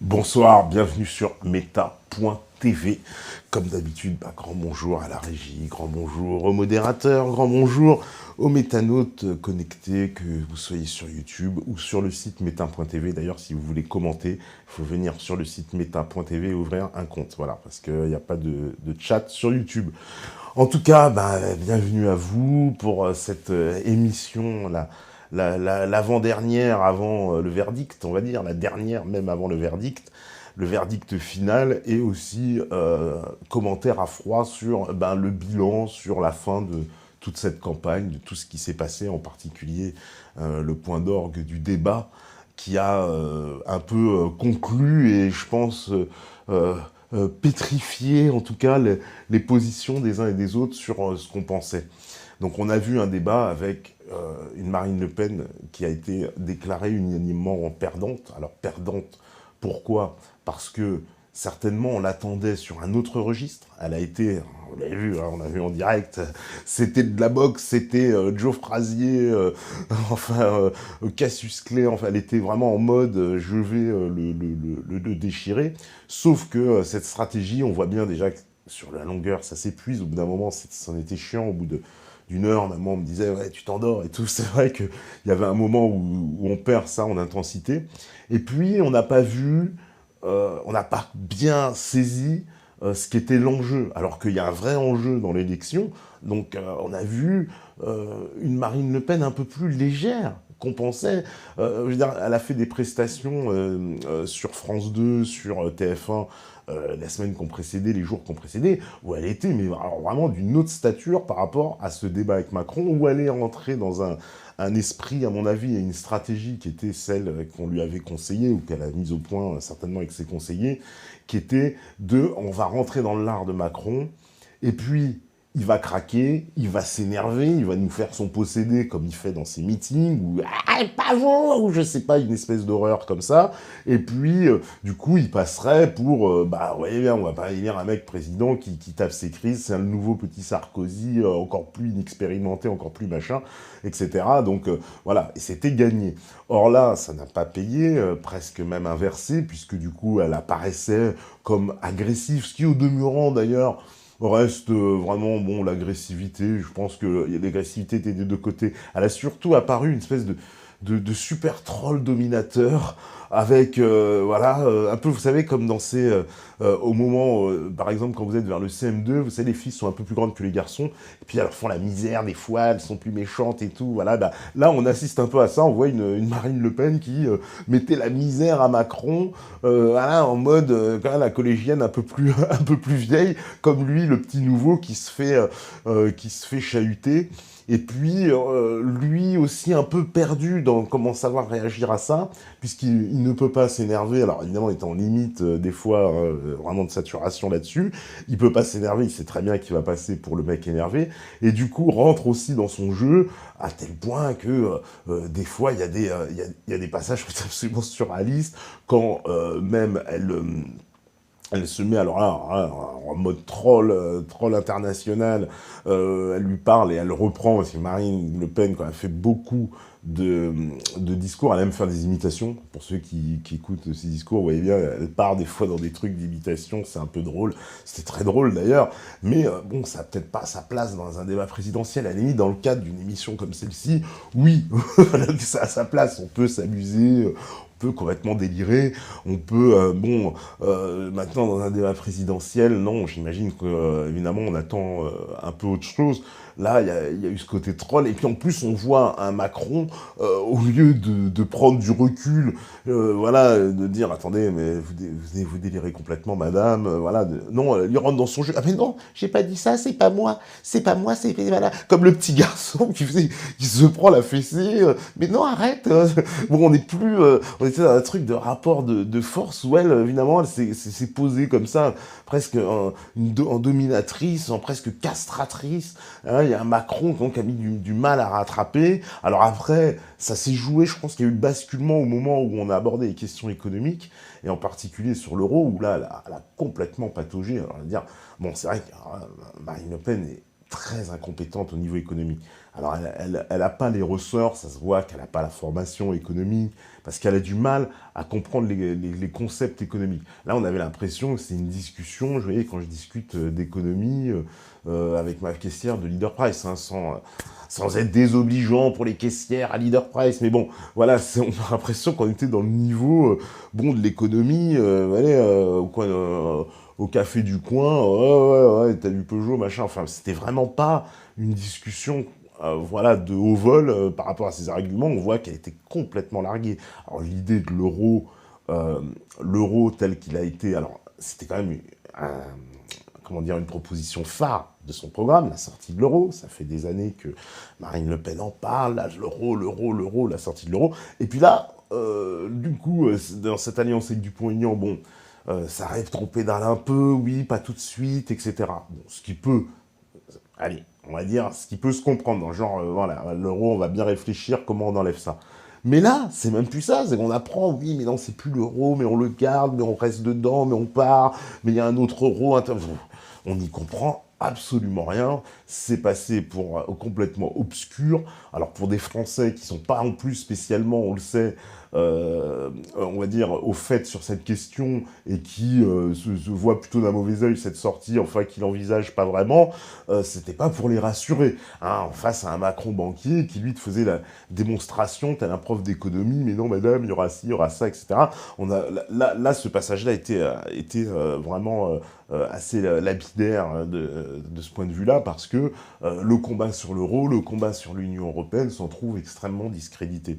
Bonsoir, bienvenue sur Meta.tv. Comme d'habitude, grand bonjour à la régie, grand bonjour aux modérateurs, grand bonjour aux métanautes connectés, que vous soyez sur YouTube ou sur le site Meta.tv. D'ailleurs, si vous voulez commenter, il faut venir sur le site Meta.tv et ouvrir un compte. Voilà, parce qu'il n'y a pas de chat sur YouTube. En tout cas, bienvenue à vous pour cette émission, l'avant-dernière avant le verdict, on va dire, la dernière même avant le verdict final, et aussi commentaire à froid sur le bilan, sur la fin de toute cette campagne, de tout ce qui s'est passé, en particulier le point d'orgue du débat qui a un peu conclu et je pense pétrifié en tout cas les positions des uns et des autres sur ce qu'on pensait. Donc on a vu un débat avec une Marine Le Pen qui a été déclarée unanimement perdante. Alors perdante, pourquoi? Parce que certainement on l'attendait sur un autre registre. Elle a été, on l'a vu, hein, on a vu en direct, c'était de la boxe, c'était Joe Frazier, Cassius Clay, enfin elle était vraiment en mode je vais le déchirer. Sauf que cette stratégie, on voit bien déjà que sur la longueur, ça s'épuise. Au bout d'un moment, c'en était chiant. Au bout d'une heure, maman me disait ouais, tu t'endors et tout. C'est vrai qu'il y avait un moment où on perd ça en intensité. Et puis on n'a pas vu, on n'a pas bien saisi ce qu'était l'enjeu, alors qu'il y a un vrai enjeu dans l'élection. Donc on a vu une Marine Le Pen un peu plus légère qu'on pensait. Je veux dire, elle a fait des prestations sur France 2, sur TF1, la semaine qu'on précédait, les jours qu'on précédait, où elle était mais alors vraiment d'une autre stature par rapport à ce débat avec Macron, où elle est rentrée dans un esprit, à mon avis, et une stratégie qui était celle qu'on lui avait conseillée, ou qu'elle a mise au point certainement avec ses conseillers, qui était on va rentrer dans l'art de Macron, et puis il va craquer, il va s'énerver, il va nous faire son possédé comme il fait dans ses meetings, ou ah, pas vous, ou je sais pas, une espèce d'horreur comme ça. Et puis, du coup, il passerait pour, vous voyez bien, on va pas élire un mec président qui tape ses crises, c'est un nouveau petit Sarkozy, encore plus inexpérimenté, encore plus machin, etc. Donc, voilà, et c'était gagné. Or là, ça n'a pas payé, presque même inversé, puisque du coup, elle apparaissait comme agressive, ce qui, au demeurant d'ailleurs, reste vraiment, bon, l'agressivité, je pense que l'agressivité était des deux côtés. Elle a surtout apparu une espèce de super troll dominateur, avec, un peu, vous savez, comme dans au moment, par exemple, quand vous êtes vers le CM2, vous savez, les filles sont un peu plus grandes que les garçons, et puis elles font la misère, des fois, elles sont plus méchantes et tout, voilà, là, on assiste un peu à ça, on voit une Marine Le Pen qui mettait la misère à Macron, en mode, quand même, la collégienne un peu plus vieille, comme lui, le petit nouveau qui se fait chahuter. Et puis, lui aussi un peu perdu dans comment savoir réagir à ça, puisqu'il ne peut pas s'énerver, alors évidemment, il est en limite, des fois, vraiment de saturation là-dessus, il peut pas s'énerver, il sait très bien qu'il va passer pour le mec énervé, et du coup, rentre aussi dans son jeu, à tel point que, des fois, il y a il y a des passages absolument surréalistes, quand même elle se met alors là, en mode troll, troll international, elle lui parle et elle reprend, parce que Marine Le Pen, quand elle fait beaucoup de discours, elle aime faire des imitations. Pour ceux qui écoutent ces discours, vous voyez bien, elle part des fois dans des trucs d'imitation, c'est un peu drôle, c'était très drôle d'ailleurs, mais bon, ça n'a peut-être pas sa place dans un débat présidentiel, à la limite, dans le cadre d'une émission comme celle-ci, oui, ça a sa place, on peut s'amuser, on peut complètement délirer, on peut, maintenant dans un débat présidentiel, non, j'imagine que évidemment on attend un peu autre chose. Là, il y a eu ce côté troll, et puis en plus on voit un Macron, au lieu de prendre du recul, de dire attendez, mais vous délirez complètement, madame, non, il rentre dans son jeu. Ah mais non, j'ai pas dit ça, c'est pas moi, c'est voilà, comme le petit garçon qui se prend la fessée, mais non arrête, bon on n'est plus, on était dans un truc de rapport de force où elle, évidemment, elle s'est posée comme ça, presque en dominatrice, en presque castratrice. Hein, il y a un Macron donc, qui a mis du mal à rattraper. Alors après, ça s'est joué, je pense qu'il y a eu le basculement au moment où on a abordé les questions économiques, et en particulier sur l'euro, où là, elle a complètement pataugé. Alors, on va dire, bon, c'est vrai que Marine Le Pen est très incompétente au niveau économique. Alors, elle a pas les ressorts, ça se voit qu'elle n'a pas la formation économique, parce qu'elle a du mal à comprendre les concepts économiques. Là, on avait l'impression que c'est une discussion, je voyais, quand je discute d'économie avec ma caissière de Leader Price, hein, sans être désobligeant pour les caissières à Leader Price, mais bon, voilà, on a l'impression qu'on était dans le niveau bon, de l'économie, allez, au café du coin, ouais, t'as du Peugeot, machin, enfin, c'était vraiment pas une discussion voilà, de haut vol par rapport à ces arguments, on voit qu'elle était complètement larguée. Alors l'idée de l'euro tel qu'il a été, alors c'était quand même comment dire, une proposition phare de son programme, la sortie de l'euro. Ça fait des années que Marine Le Pen en parle, là, l'euro, la sortie de l'euro. Et puis là, du coup, dans cette alliance avec Dupont-Aignan, bon, ça rêve trompé d'un un peu, oui, pas tout de suite, etc. Bon, ce qui peut, allez, on va dire, ce qui peut se comprendre, dans le genre, voilà, l'euro, on va bien réfléchir comment on enlève ça. Mais là, c'est même plus ça, c'est qu'on apprend, oui, mais non, c'est plus l'euro, mais on le garde, mais on reste dedans, mais on part, mais il y a un autre euro. On n'y comprend absolument rien, c'est passé pour complètement obscur. Alors pour des Français qui sont pas en plus spécialement, on le sait, on va dire, au fait sur cette question, et qui se voient plutôt d'un mauvais œil cette sortie, enfin qui l'envisagent pas vraiment, c'était pas pour les rassurer, hein, face à un Macron banquier qui lui te faisait la démonstration, tel un prof d'économie, mais non madame, il y aura ci, il y aura ça, etc. Là, ce passage-là était vraiment assez lapidaire de ce point de vue-là, parce que le combat sur l'euro, le combat sur l'Union européenne s'en trouve extrêmement discrédité.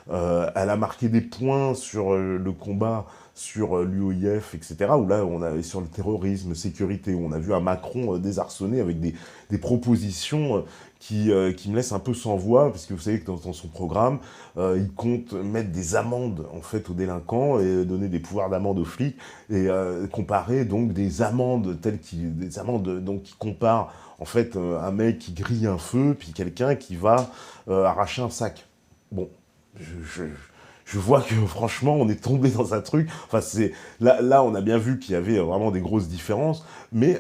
Elle a marqué des points sur le combat sur l'UOIF, etc., où là, on avait sur le terrorisme, sécurité, où on a vu un Macron désarçonné avec des propositions qui me laissent un peu sans voix, parce que vous savez que dans son programme, il compte mettre des amendes, en fait, aux délinquants et donner des pouvoirs d'amende aux flics, et comparer, donc, des amendes donc, qui comparent, en fait, un mec qui grille un feu, puis quelqu'un qui va arracher un sac. Bon, je, je vois que franchement, on est tombé dans un truc. Enfin, là, on a bien vu qu'il y avait vraiment des grosses différences, mais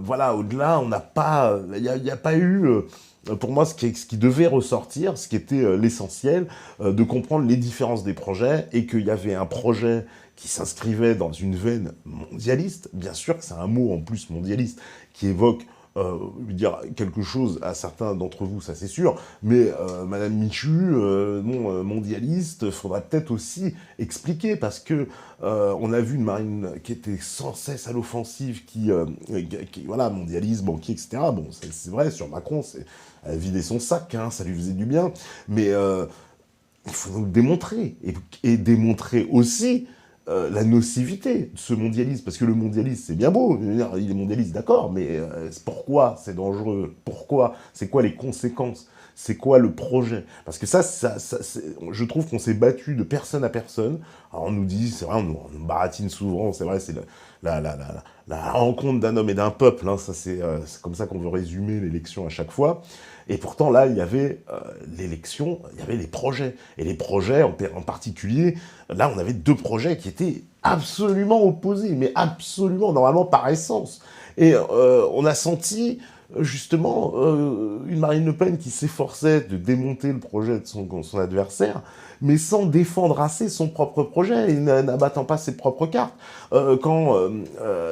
voilà, au-delà, on n'a pas, il n'y a pas eu. Pour moi, ce qui devait ressortir, ce qui était l'essentiel, de comprendre les différences des projets, et qu'il y avait un projet qui s'inscrivait dans une veine mondialiste. Bien sûr que c'est un mot en plus mondialiste qui évoque dire quelque chose à certains d'entre vous, ça c'est sûr, mais Madame Michu, non, mondialiste, faudra peut-être aussi expliquer, parce que on a vu une marine qui était sans cesse à l'offensive, voilà, mondialiste, banquier, etc. Bon, c'est vrai, sur Macron, elle a vidé son sac, hein, ça lui faisait du bien, mais il faut nous le démontrer, et démontrer aussi la nocivité de ce mondialisme, parce que le mondialisme, c'est bien beau, je veux dire, il est mondialiste, d'accord, mais pourquoi c'est dangereux? Pourquoi? C'est quoi les conséquences? C'est quoi le projet? Parce que je trouve qu'on s'est battu de personne à personne. Alors on nous dit, c'est vrai, on nous baratine souvent, c'est vrai, c'est la rencontre d'un homme et d'un peuple, hein, ça c'est comme ça qu'on veut résumer l'élection à chaque fois. Et pourtant, là, il y avait l'élection, il y avait les projets. Et les projets, en particulier, là, on avait deux projets qui étaient absolument opposés, mais absolument, normalement, par essence. Et on a senti, justement, une Marine Le Pen qui s'efforçait de démonter le projet de son adversaire, mais sans défendre assez son propre projet, et n'abattant pas ses propres cartes. Quand,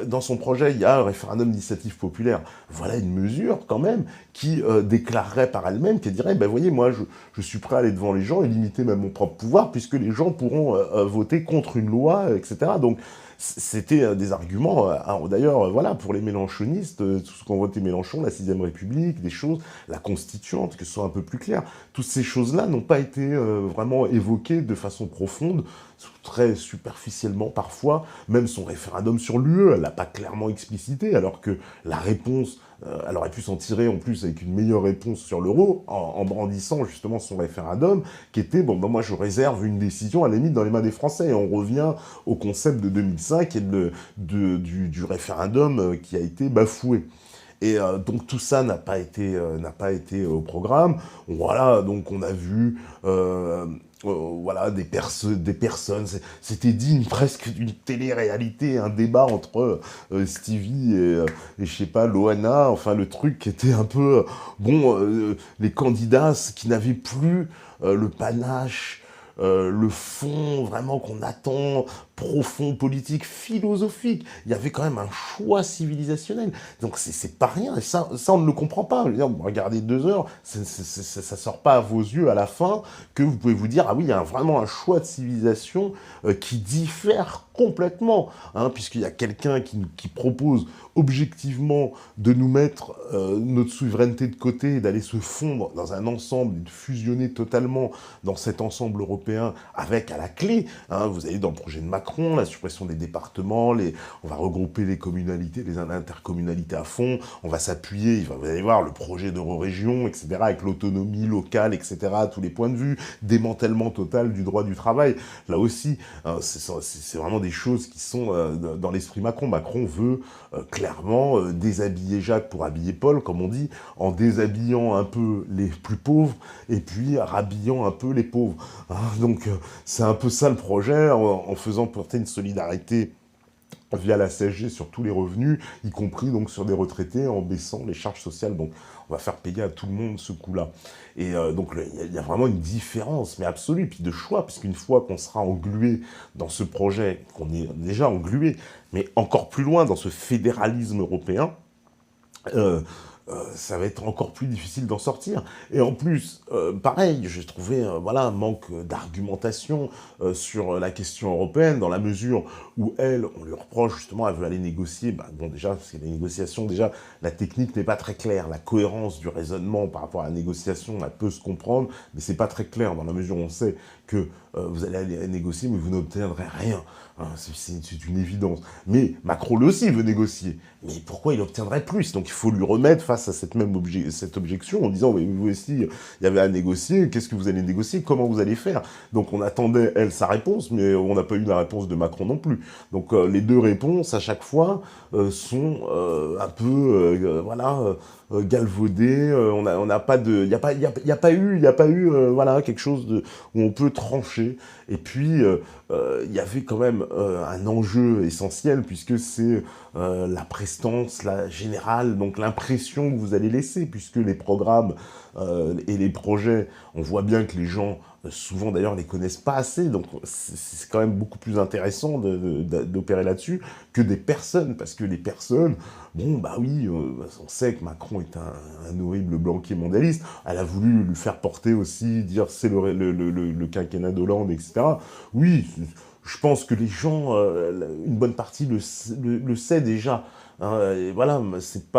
dans son projet, il y a un référendum d'initiative populaire, voilà une mesure, quand même, qui déclarerait par elle-même, qui dirait, ben voyez, moi, je suis prêt à aller devant les gens et limiter même mon propre pouvoir, puisque les gens pourront voter contre une loi, etc. Donc, c'était des arguments, d'ailleurs, voilà, pour les mélenchonistes, tout ce qu'ont voté Mélenchon, la 6ème République, des choses, la Constituante, que ce soit un peu plus clair. Toutes ces choses-là n'ont pas été vraiment évoquées de façon profonde, très superficiellement parfois. Même son référendum sur l'UE, elle l'a pas clairement explicité, alors que la réponse, elle aurait pu s'en tirer en plus avec une meilleure réponse sur l'euro, en brandissant justement son référendum, qui était, bon, ben moi je réserve une décision à la limite dans les mains des Français, et on revient au concept de 2005 et du référendum qui a été bafoué. Et donc tout ça n'a pas été au programme. Voilà, donc on a vu voilà, des personnes, c'était digne presque d'une télé-réalité, un débat entre Stevie et je sais pas, Loana, enfin le truc qui était un peu, les candidats qui n'avaient plus le panache, le fond vraiment qu'on attend, profond, politique, philosophique. Il y avait quand même un choix civilisationnel. Donc c'est pas rien, et ça on ne le comprend pas. Je veux dire, vous regardez 2 heures, ça sort pas à vos yeux à la fin que vous pouvez vous dire, ah oui, il y a vraiment un choix de civilisation qui diffère complètement, hein, puisqu'il y a quelqu'un qui propose objectivement de nous mettre notre souveraineté de côté, et d'aller se fondre dans un ensemble, et de fusionner totalement dans cet ensemble européen, avec à la clé, hein, vous avez dans le projet de Macron, la suppression des départements, on va regrouper les communalités, les intercommunalités à fond, on va s'appuyer, vous allez voir, le projet d'Eurorégion, etc., avec l'autonomie locale, etc., à tous les points de vue, démantèlement total du droit du travail. Là aussi, hein, c'est vraiment des choses qui sont dans l'esprit Macron. Macron veut clairement déshabiller Jacques pour habiller Paul, comme on dit, en déshabillant un peu les plus pauvres et puis rhabillant un peu les pauvres. Hein, donc c'est un peu ça le projet, en faisant porter une solidarité via la CSG sur tous les revenus, y compris donc sur des retraités, en baissant les charges sociales. Donc on va faire payer à tout le monde ce coup-là. Et donc il y a vraiment une différence, mais absolue, puis de choix, puisqu'une fois qu'on sera englué dans ce projet, qu'on est déjà englué, mais encore plus loin dans ce fédéralisme européen, ça va être encore plus difficile d'en sortir. Et en plus, pareil, j'ai trouvé voilà, un manque d'argumentation sur la question européenne, dans la mesure où elle, on lui reproche justement, elle veut aller négocier. Bah, bon, déjà, c'est les négociations, déjà, la technique n'est pas très claire. La cohérence du raisonnement par rapport à la négociation, elle peut se comprendre, mais c'est pas très clair, dans la mesure où on sait que vous allez aller négocier, mais vous n'obtiendrez rien. Hein, c'est une évidence. Mais Macron, lui aussi, veut négocier. Mais pourquoi il obtiendrait plus? Donc il faut lui remettre face à cette objection en disant, oui, vous aussi, il y avait à négocier, qu'est-ce que vous allez négocier, comment vous allez faire? Donc on attendait, elle, sa réponse, mais on n'a pas eu la réponse de Macron non plus. Donc les deux réponses, à chaque fois, sont un peu, voilà, galvaudées, on n'a pas de... Il n'y a pas eu voilà, quelque chose où on peut trancher. Et puis, il y avait quand même un enjeu essentiel, puisque c'est la prestance, la générale, donc l'impression que vous allez laisser, puisque les programmes et les projets, on voit bien que les gens, souvent d'ailleurs, les connaissent pas assez, donc c'est quand même beaucoup plus intéressant d'opérer là-dessus que des personnes, parce que les personnes, bon, bah oui, on sait que Macron est un horrible banquier mondialiste, elle a voulu lui faire porter aussi, dire c'est le quinquennat d'Hollande, etc. Oui, je pense que les gens, une bonne partie le sait déjà. Hein, et voilà, c'est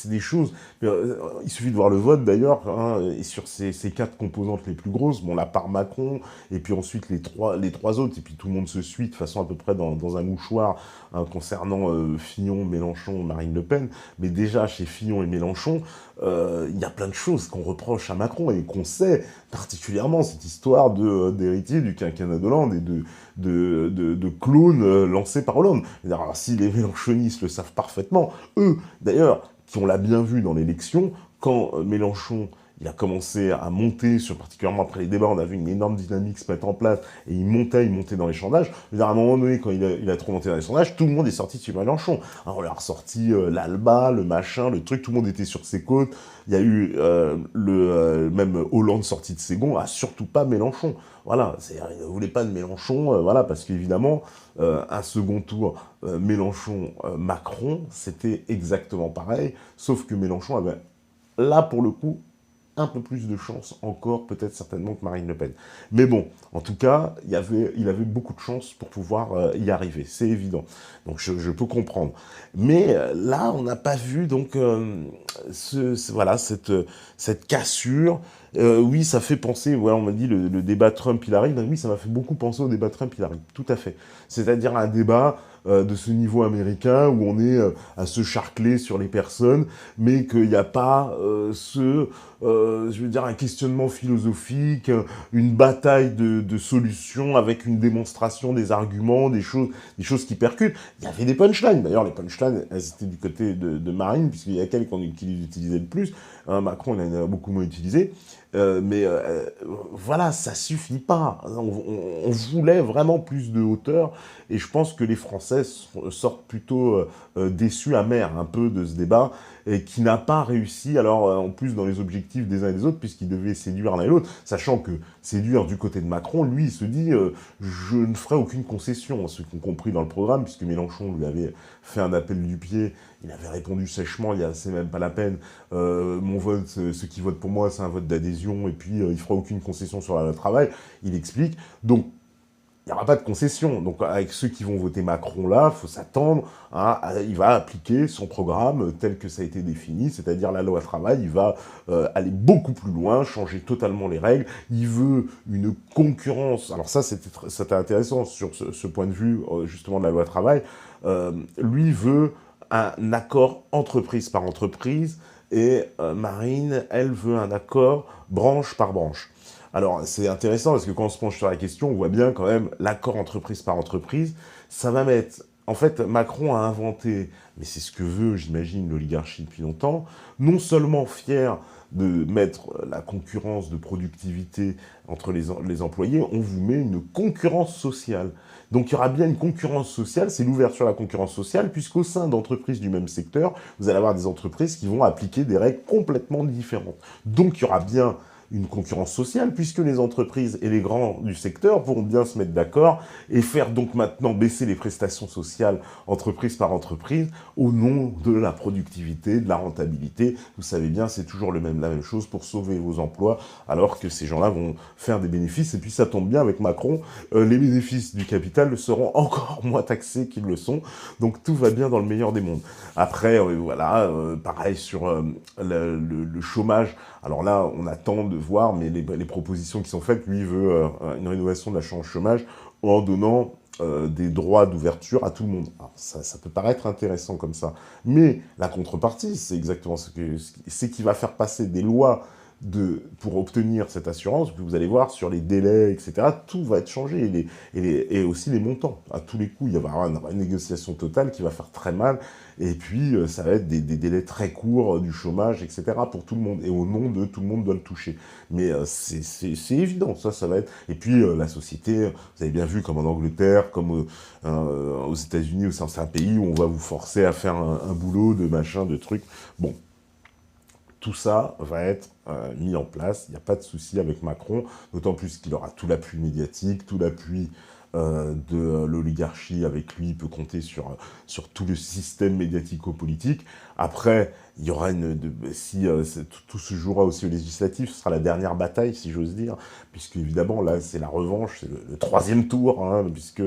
des choses. Il suffit de voir le vote d'ailleurs, hein, et sur ces 4 composantes les plus grosses, bon, la part Macron, et puis ensuite les trois autres, et puis tout le monde se suit de façon à peu près dans un mouchoir, hein, concernant Fillon, Mélenchon, Marine Le Pen. Mais déjà chez Fillon et Mélenchon, il y a plein de choses qu'on reproche à Macron et qu'on sait particulièrement, cette histoire d'héritier du quinquennat d'Hollande et de clones lancés par Hollande. Alors, si les mélenchonistes le savent parfaitement, eux, d'ailleurs, qui on l'a bien vu dans l'élection, quand Mélenchon il a commencé à monter, particulièrement après les débats, on a vu une énorme dynamique se mettre en place, et il montait dans les sondages. À un moment donné, quand il a trop monté dans les sondages, tout le monde est sorti sur Mélenchon. Alors, on lui a ressorti l'Alba, le machin, le truc, tout le monde était sur ses côtes. Il y a eu même Hollande sorti de ses gonds, surtout pas Mélenchon. Voilà, il ne voulait pas de Mélenchon, voilà, parce qu'évidemment, un second tour Mélenchon-Macron, c'était exactement pareil, sauf que Mélenchon avait, là, pour le coup, un peu plus de chance encore, peut-être certainement que Marine Le Pen. Mais bon, en tout cas, il avait beaucoup de chance pour pouvoir y arriver, c'est évident. Donc je peux comprendre. Mais là, on n'a pas vu donc voilà, cette cassure Oui, ça fait penser, voilà, on m'a dit le débat Trump-Hillary, ben oui, ça m'a fait beaucoup penser au débat Trump-Hillary, tout à fait. C'est-à-dire un débat de ce niveau américain où on est à se charcler sur les personnes, mais qu'il n'y a pas je veux dire, un questionnement philosophique, une bataille de solutions avec une démonstration des arguments, des choses qui percutent. Il y avait des punchlines, d'ailleurs les punchlines, elles étaient du côté de Marine, puisqu'il y a quelques qui les utilisaient le plus. Macron, il en a beaucoup moins utilisé. Voilà, ça suffit pas. On voulait vraiment plus de hauteur, et je pense que les Français sortent plutôt déçus, amers un peu de ce débat, et qui n'a pas réussi, alors en plus dans les objectifs des uns et des autres, puisqu'il devait séduire l'un et l'autre, sachant que séduire du côté de Macron, lui, il se dit je ne ferai aucune concession, ceux qui ont compris dans le programme, puisque Mélenchon lui avait fait un appel du pied, il avait répondu sèchement, c'est même pas la peine, mon vote, ceux qui votent pour moi, c'est un vote d'adhésion, et puis il fera aucune concession sur la loi travail, il explique. Donc, il n'y aura pas de concession. Donc, avec ceux qui vont voter Macron là, il faut s'attendre il va appliquer son programme tel que ça a été défini, c'est-à-dire la loi travail, il va aller beaucoup plus loin, changer totalement les règles, il veut une concurrence. Alors ça, c'était intéressant sur ce point de vue, justement, de la loi travail. Lui veut un accord entreprise par entreprise, et Marine, elle veut un accord branche par branche. Alors, c'est intéressant parce que quand on se penche sur la question, on voit bien quand même l'accord entreprise par entreprise, ça va mettre... En fait, Macron a inventé, mais c'est ce que veut, j'imagine, l'oligarchie depuis longtemps, non seulement fier de mettre la concurrence de productivité entre les employés, on vous met une concurrence sociale. Donc il y aura bien une concurrence sociale, c'est l'ouverture à la concurrence sociale, puisqu'au sein d'entreprises du même secteur, vous allez avoir des entreprises qui vont appliquer des règles complètement différentes. Donc il y aura bien une concurrence sociale, puisque les entreprises et les grands du secteur pourront bien se mettre d'accord et faire donc maintenant baisser les prestations sociales entreprise par entreprise au nom de la productivité, de la rentabilité. Vous savez bien, c'est toujours la même chose pour sauver vos emplois, alors que ces gens-là vont faire des bénéfices. Et puis ça tombe bien avec Macron, les bénéfices du capital seront encore moins taxés qu'ils le sont. Donc tout va bien dans le meilleur des mondes. Après, voilà, pareil sur le chômage. Alors là, on attend de voir, mais les propositions qui sont faites, lui, il veut une rénovation de l'assurance chômage en donnant des droits d'ouverture à tout le monde. Alors, ça peut paraître intéressant comme ça, mais la contrepartie, c'est exactement c'est qu'il va faire passer des lois pour obtenir cette assurance, puis vous allez voir sur les délais, etc., tout va être changé, et aussi les montants. À tous les coups, il va y avoir une négociation totale qui va faire très mal, et puis ça va être des délais très courts du chômage, etc., pour tout le monde, et au nom de tout le monde doit le toucher. Mais c'est évident, ça va être... Et puis la société, vous avez bien vu, comme en Angleterre, comme aux États-Unis, c'est un pays où on va vous forcer à faire un boulot de machin, de trucs. Bon, tout ça va être mis en place, il n'y a pas de souci avec Macron, d'autant plus qu'il aura tout l'appui médiatique, tout l'appui de l'oligarchie avec lui, il peut compter sur tout le système médiatico-politique. Après, il y aura tout se jouera aussi au législatif, ce sera la dernière bataille, si j'ose dire, puisque évidemment, là, c'est la revanche, c'est le troisième tour, hein, puisque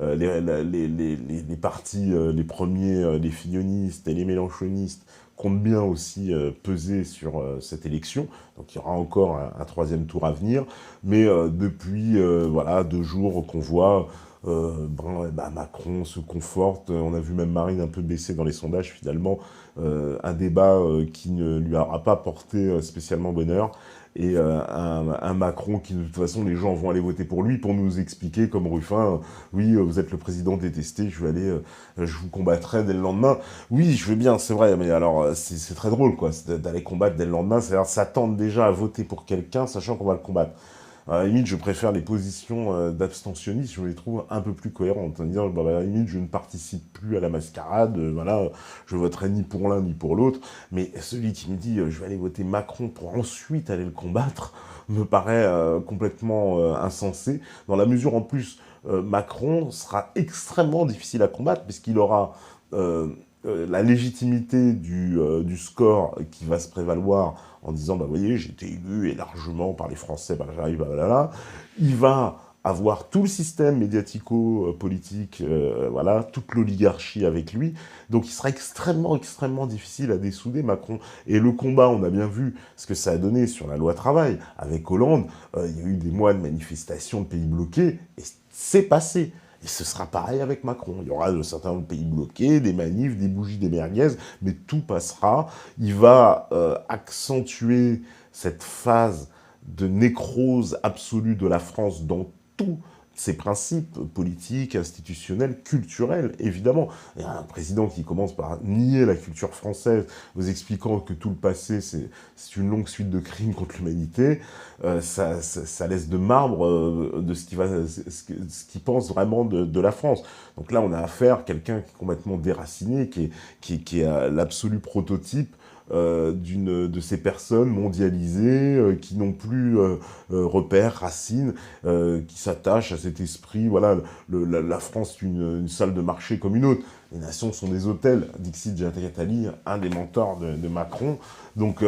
les partis, les premiers, les fillonistes et les mélenchonistes, compte bien aussi peser sur cette élection. Donc il y aura encore un troisième tour à venir. Mais depuis voilà, 2 jours qu'on voit, Macron se conforte. On a vu même Marine un peu baisser dans les sondages finalement. Un débat qui ne lui aura pas porté spécialement bonheur. Et un Macron qui, de toute façon, les gens vont aller voter pour lui pour nous expliquer, comme Ruffin, oui, vous êtes le président détesté, je vous combattrai dès le lendemain. Oui, je veux bien, c'est vrai, mais alors, c'est très drôle, quoi, d'aller combattre dès le lendemain, c'est-à-dire s'attendre déjà à voter pour quelqu'un, sachant qu'on va le combattre. À la limite, je préfère les positions d'abstentionniste, je les trouve un peu plus cohérentes. En disant, à la limite, je ne participe plus à la mascarade, voilà, je voterai ni pour l'un ni pour l'autre. Mais celui qui me dit, je vais aller voter Macron pour ensuite aller le combattre, me paraît complètement insensé, dans la mesure, en plus, Macron sera extrêmement difficile à combattre, puisqu'il aura... la légitimité du score qui va se prévaloir en disant, bah, vous voyez, j'ai été élu et largement par les Français, bah, j'arrive, bah, là, il va avoir tout le système médiatico-politique, voilà, toute l'oligarchie avec lui. Donc il sera extrêmement, extrêmement difficile à dessouder Macron. Et le combat, on a bien vu ce que ça a donné sur la loi travail. Avec Hollande, il y a eu des mois de manifestations de pays bloqués, et c'est passé. Et ce sera pareil avec Macron. Il y aura un certain nombre de pays bloqués, des manifs, des bougies, des merguez, mais tout passera. Il va accentuer cette phase de nécrose absolue de la France dans tous ses principes politiques, institutionnels, culturels, évidemment. Il y a un président qui commence par nier la culture française, vous expliquant que tout le passé, c'est une longue suite de crimes contre l'humanité. Ça laisse de marbre de ce qu'il pense vraiment de la France. Donc là, on a affaire à quelqu'un qui est complètement déraciné, qui est l'absolu prototype de ces personnes mondialisées, qui n'ont plus repères, racines, qui s'attachent à cet esprit, voilà, la France est une salle de marché comme une autre. Les nations sont des hôtels. Dixit Attali, un des mentors de Macron. Donc,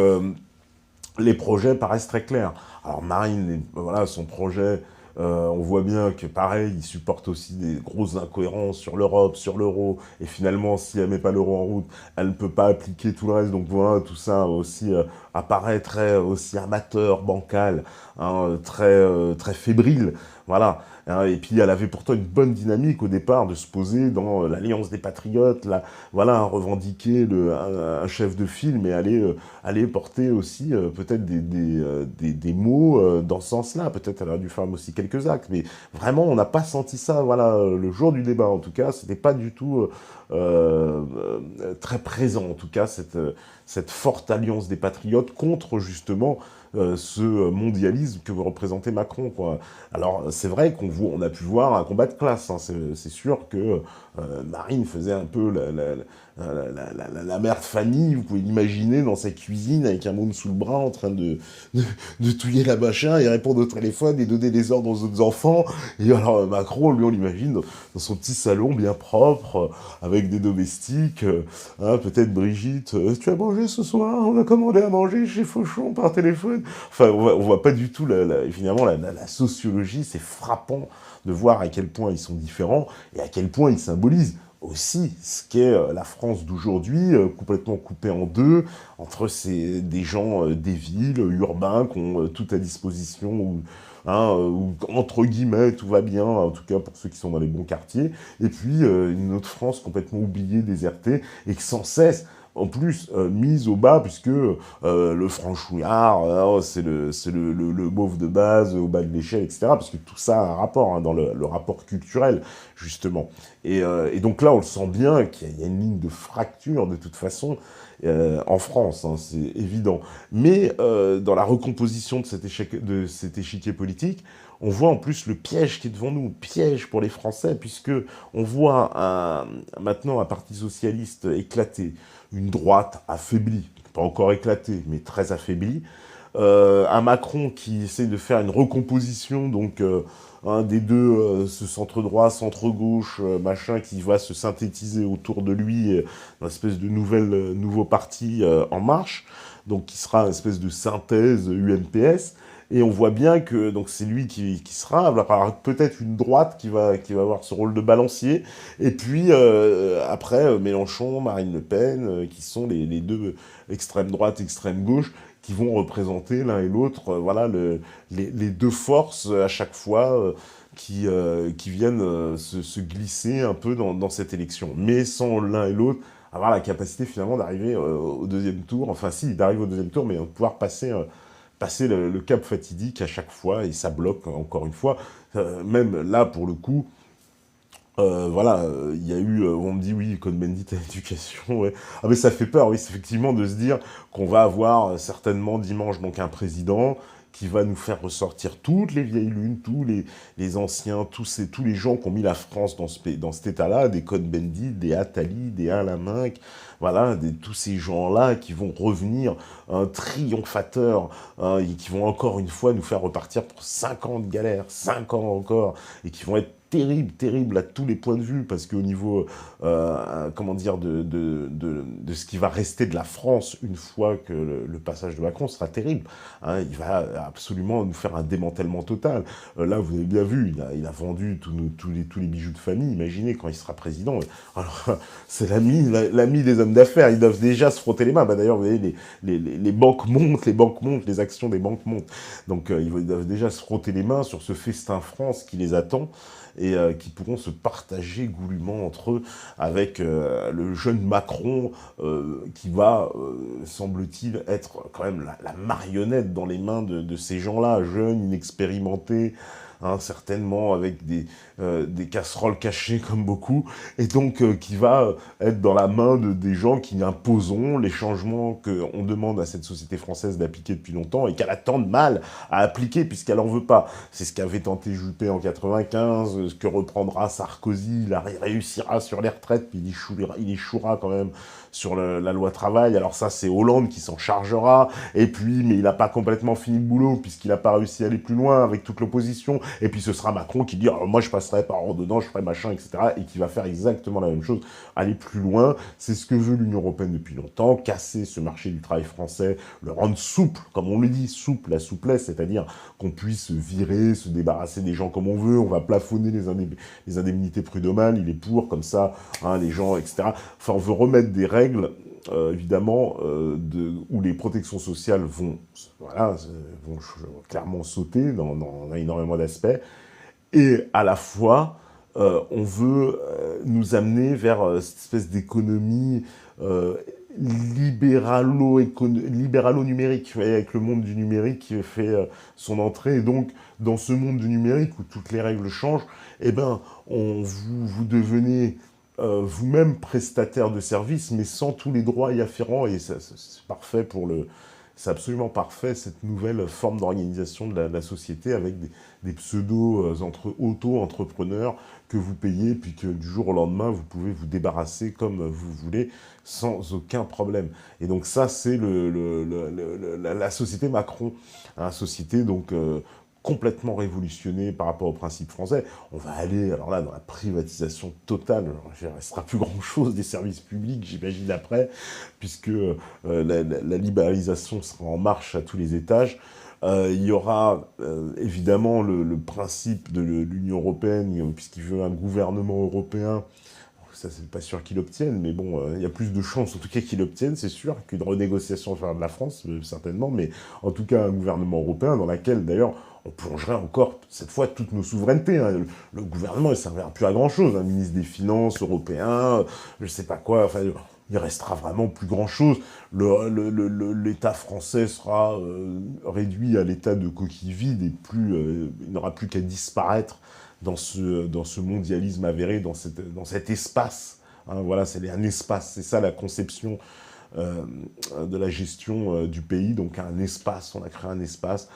les projets paraissent très clairs. Alors, Marine, voilà, son projet, on voit bien que, pareil, il supporte aussi des grosses incohérences sur l'Europe, sur l'euro, et finalement, si elle met pas l'euro en route, elle ne peut pas appliquer tout le reste. Donc voilà, tout ça aussi apparaît très aussi amateur, bancal, hein, très fébrile. Voilà. Hein, et puis elle avait pourtant une bonne dynamique au départ de se poser dans l'Alliance des Patriotes, là, voilà, hein, revendiquer un chef de file, mais aller porter aussi peut-être des mots dans ce sens-là. Peut-être elle a dû faire aussi quelques actes, mais vraiment on n'a pas senti ça. Voilà, le jour du débat en tout cas, c'était pas du tout très présent. En tout cas, cette forte alliance des patriotes contre justement ce mondialisme que veut représenter Macron, quoi. Alors, c'est vrai on a pu voir un combat de classe, hein. C'est sûr que Marine faisait un peu la mère de famille, vous pouvez l'imaginer dans sa cuisine avec un môme sous le bras en train de touiller la machin et répondre au téléphone et donner des ordres aux autres enfants. Et alors Macron, lui, on l'imagine dans son petit salon bien propre, avec des domestiques, hein, peut-être Brigitte, tu as mangé ce soir, on a commandé à manger chez Fauchon par téléphone. Enfin, on voit pas du tout, finalement, la sociologie. C'est frappant de voir à quel point ils sont différents et à quel point ils symbolisent aussi ce qu'est la France d'aujourd'hui, complètement coupée en deux, entre des gens des villes, urbains, qui ont tout à disposition, où, entre guillemets, tout va bien, en tout cas pour ceux qui sont dans les bons quartiers, et puis une autre France complètement oubliée, désertée, et qui sans cesse, en plus, mise au bas, puisque le franchouillard, c'est le beauf de base, au bas de l'échelle, etc., parce que tout ça a un rapport, hein, dans le rapport culturel, justement. Et donc là, on le sent bien qu'il y a une ligne de fracture, de toute façon, en France, hein, c'est évident. Mais dans la recomposition de cet échiquier politique, on voit en plus le piège qui est devant nous, piège pour les Français, puisque on voit maintenant un parti socialiste éclaté, une droite affaiblie, pas encore éclatée, mais très affaiblie, un Macron qui essaie de faire une recomposition, donc des deux, ce centre-droit, centre-gauche, machin, qui va se synthétiser autour de lui, une espèce de nouveau parti En Marche, donc qui sera une espèce de synthèse UMPS. Et on voit bien que donc c'est lui qui sera, alors peut-être une droite qui va avoir ce rôle de balancier, et puis après Mélenchon, Marine Le Pen, qui sont les deux extrême droite, extrême gauche, qui vont représenter l'un et l'autre, voilà, les deux forces à chaque fois qui viennent se glisser un peu dans cette élection, mais sans l'un et l'autre avoir la capacité finalement d'arriver au deuxième tour, enfin si, d'arriver au deuxième tour, mais de pouvoir passer le cap fatidique à chaque fois, et ça bloque encore une fois. Même là, pour le coup, voilà, il y a eu, on me dit oui, Cohn-Bendit à l'éducation, ouais. Ah mais ça fait peur, oui, c'est effectivement de se dire qu'on va avoir certainement dimanche donc un président qui va nous faire ressortir toutes les vieilles lunes, tous les anciens, tous les gens qui ont mis la France dans cet état-là, des Cohn-Bendit, des Attali, des Alain Minc, voilà, tous ces gens-là qui vont revenir triomphateurs, et qui vont encore une fois nous faire repartir pour 5 ans de galère, 5 ans encore, et qui vont être terrible, terrible à tous les points de vue, parce qu'au niveau, comment dire, de ce qui va rester de la France une fois que le passage de Macron sera terrible. Hein, il va absolument nous faire un démantèlement total. Là, vous avez bien vu, il a vendu tous les bijoux de famille. Imaginez quand il sera président. Alors, c'est l'ami des hommes d'affaires. Ils doivent déjà se frotter les mains. Bah, d'ailleurs, vous voyez, les banques montent, les actions des banques montent. Donc, ils doivent déjà se frotter les mains sur ce festin France qui les attend et qui pourront se partager goulûment entre eux avec le jeune Macron qui va, semble-t-il, être quand même la marionnette dans les mains de ces gens-là, jeunes, inexpérimentés, hein, certainement avec des casseroles cachées comme beaucoup, et donc qui va être dans la main des gens qui imposeront les changements qu'on demande à cette société française d'appliquer depuis longtemps et qu'elle a tant de mal à appliquer puisqu'elle n'en veut pas. C'est ce qu'avait tenté Juppé en 95, ce que reprendra Sarkozy, il réussira sur les retraites, puis il échouera quand même sur la loi travail. Alors ça, c'est Hollande qui s'en chargera, et puis, mais il n'a pas complètement fini le boulot, puisqu'il n'a pas réussi à aller plus loin avec toute l'opposition, et puis ce sera Macron qui dit « moi je passerai par ordonnance, je ferai machin, etc. » et qui va faire exactement la même chose, aller plus loin. C'est ce que veut l'Union européenne depuis longtemps, casser ce marché du travail français, le rendre souple, comme on le dit, souple, la souplesse, c'est-à-dire qu'on puisse virer, se débarrasser des gens comme on veut, on va plafonner les indemnités prud'homales, il est pour, comme ça, hein, les gens, etc. Enfin, on veut remettre des règles, évidemment, où les protections sociales vont clairement sauter dans énormément d'aspects, et à la fois, on veut nous amener vers cette espèce d'économie libéralo-numérique, avec le monde du numérique qui fait son entrée. Et donc, dans ce monde du numérique où toutes les règles changent, eh ben, vous devenez vous-même prestataire de services, mais sans tous les droits y afférents. Et c'est parfait c'est absolument parfait, cette nouvelle forme d'organisation de la société avec des pseudo-auto-entrepreneurs que vous payez, puis que du jour au lendemain, vous pouvez vous débarrasser comme vous voulez, sans aucun problème. Et donc ça, c'est la société Macron, hein, société donc complètement révolutionnée par rapport aux principes français. On va aller, alors là, dans la privatisation totale. Il ne restera plus grand-chose des services publics, j'imagine, après, puisque la libéralisation sera en marche à tous les étages. Il y aura évidemment le principe de l'Union européenne, puisqu'il veut un gouvernement européen. Ça, c'est pas sûr qu'il obtienne, mais bon, il y a plus de chances, en tout cas, qu'il obtienne, c'est sûr, qu'une renégociation de la France, certainement, mais en tout cas, un gouvernement européen dans lequel, d'ailleurs, on plongerait encore, cette fois, toutes nos souverainetés. Hein. Le gouvernement, il ne servira plus à grand-chose. Un ministre des Finances européen, je ne sais pas quoi, enfin, il restera vraiment plus grand-chose. L'État français sera réduit à l'état de coquille vide et il n'aura plus qu'à disparaître dans ce mondialisme avéré, dans cet espace. Hein, voilà, c'est un espace, c'est ça la conception de la gestion du pays, donc un espace, on a créé un espace,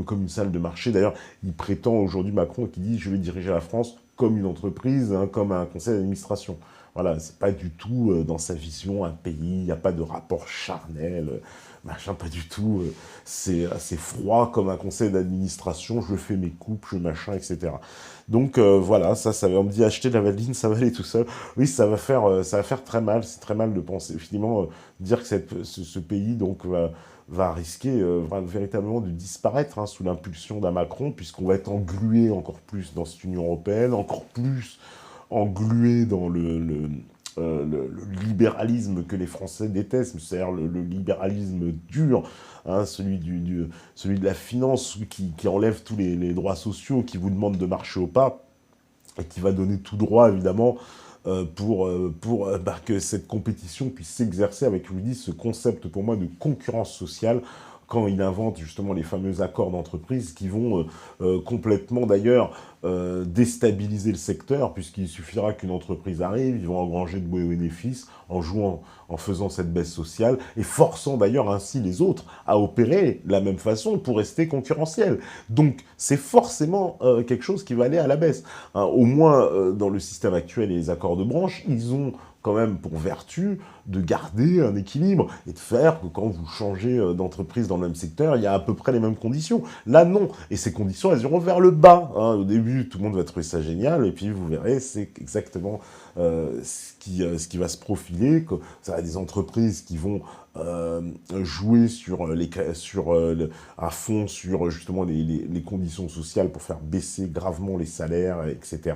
comme une salle de marché. D'ailleurs, il prétend aujourd'hui, Macron, qui dit « je vais diriger la France comme une entreprise, hein, comme un conseil d'administration ». Voilà, c'est pas du tout dans sa vision un pays, il n'y a pas de rapport charnel, machin, pas du tout. C'est assez froid comme un conseil d'administration, je fais mes coupes, je machin, etc. Donc voilà, on me dit acheter de la vaseline, ça va aller tout seul. Oui, ça va faire très mal, c'est très mal de penser, finalement, dire que ce pays donc va risquer véritablement de disparaître hein, sous l'impulsion d'un Macron, puisqu'on va être englué encore plus dans cette Union européenne, encore plus englué dans le libéralisme que les Français détestent, c'est-à-dire le libéralisme dur, hein, celui de la finance qui enlève tous les droits sociaux, qui vous demande de marcher au pas, et qui va donner tout droit, évidemment, pour que cette compétition puisse s'exercer avec, je vous dis, ce concept pour moi de concurrence sociale, quand il invente justement les fameux accords d'entreprise qui vont complètement d'ailleurs déstabiliser le secteur, puisqu'il suffira qu'une entreprise arrive, ils vont engranger de beaux bénéfices en faisant cette baisse sociale, et forçant d'ailleurs ainsi les autres à opérer de la même façon pour rester concurrentiels. Donc c'est forcément quelque chose qui va aller à la baisse. Hein, au moins dans le système actuel et les accords de branche, ils ont quand même pour vertu de garder un équilibre et de faire que quand vous changez d'entreprise dans le même secteur, il y a à peu près les mêmes conditions. Là, non. Et ces conditions, elles iront vers le bas. Hein. Au début, début, tout le monde va trouver ça génial, et puis vous verrez, c'est exactement ce qui va se profiler. Ça va être des entreprises qui vont jouer à fond sur justement les conditions sociales pour faire baisser gravement les salaires, etc.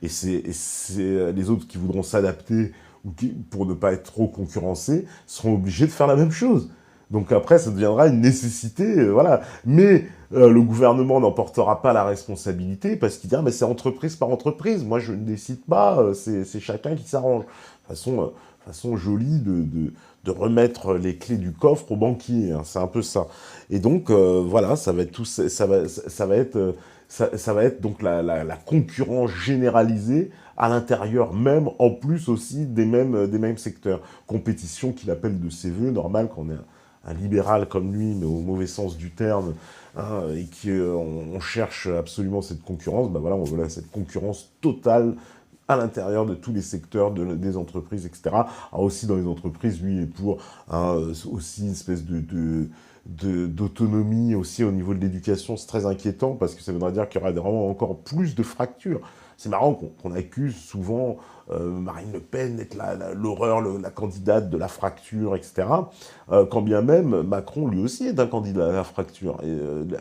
Et c'est les autres qui voudront s'adapter ou pour ne pas être trop concurrencés seront obligés de faire la même chose. Donc après, ça deviendra une nécessité, voilà. Mais le gouvernement n'en portera pas la responsabilité parce qu'il dit, ah, mais c'est entreprise par entreprise, moi je ne décide pas, c'est chacun qui s'arrange. Façon jolie de remettre les clés du coffre aux banquiers, hein, c'est un peu ça. Et donc, voilà, ça va être tout, ça va être donc la concurrence généralisée à l'intérieur même, en plus aussi des mêmes secteurs. Compétition qu'il appelle de ses voeux, normal qu'on ait un libéral comme lui, mais au mauvais sens du terme, hein, et qu'on on cherche absolument cette concurrence, ben voilà, on veut cette concurrence totale à l'intérieur de tous les secteurs des entreprises, etc. Alors aussi dans les entreprises, lui est pour hein, aussi une espèce d'autonomie aussi au niveau de l'éducation. C'est très inquiétant parce que ça voudrait dire qu'il y aura vraiment encore plus de fractures. C'est marrant qu'on accuse souvent Marine Le Pen d'être l'horreur, la candidate de la fracture, etc. Quand bien même Macron, lui aussi, est un candidat à la fracture. Et,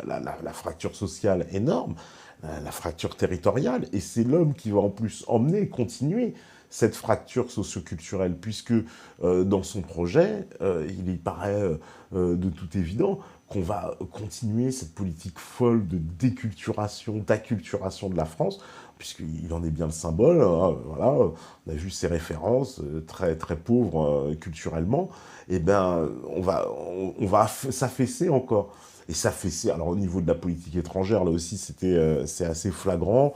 la fracture sociale énorme, la fracture territoriale. Et c'est l'homme qui va en plus emmener, continuer cette fracture socioculturelle, puisque dans son projet, il y paraît de tout évident qu'on va continuer cette politique folle de déculturation, d'acculturation de la France, puisqu'il en est bien le symbole, hein, voilà, on a vu ses références, très, très pauvres culturellement, et ben on va s'affaisser encore. Et s'affaisser, alors au niveau de la politique étrangère, là aussi c'est assez flagrant,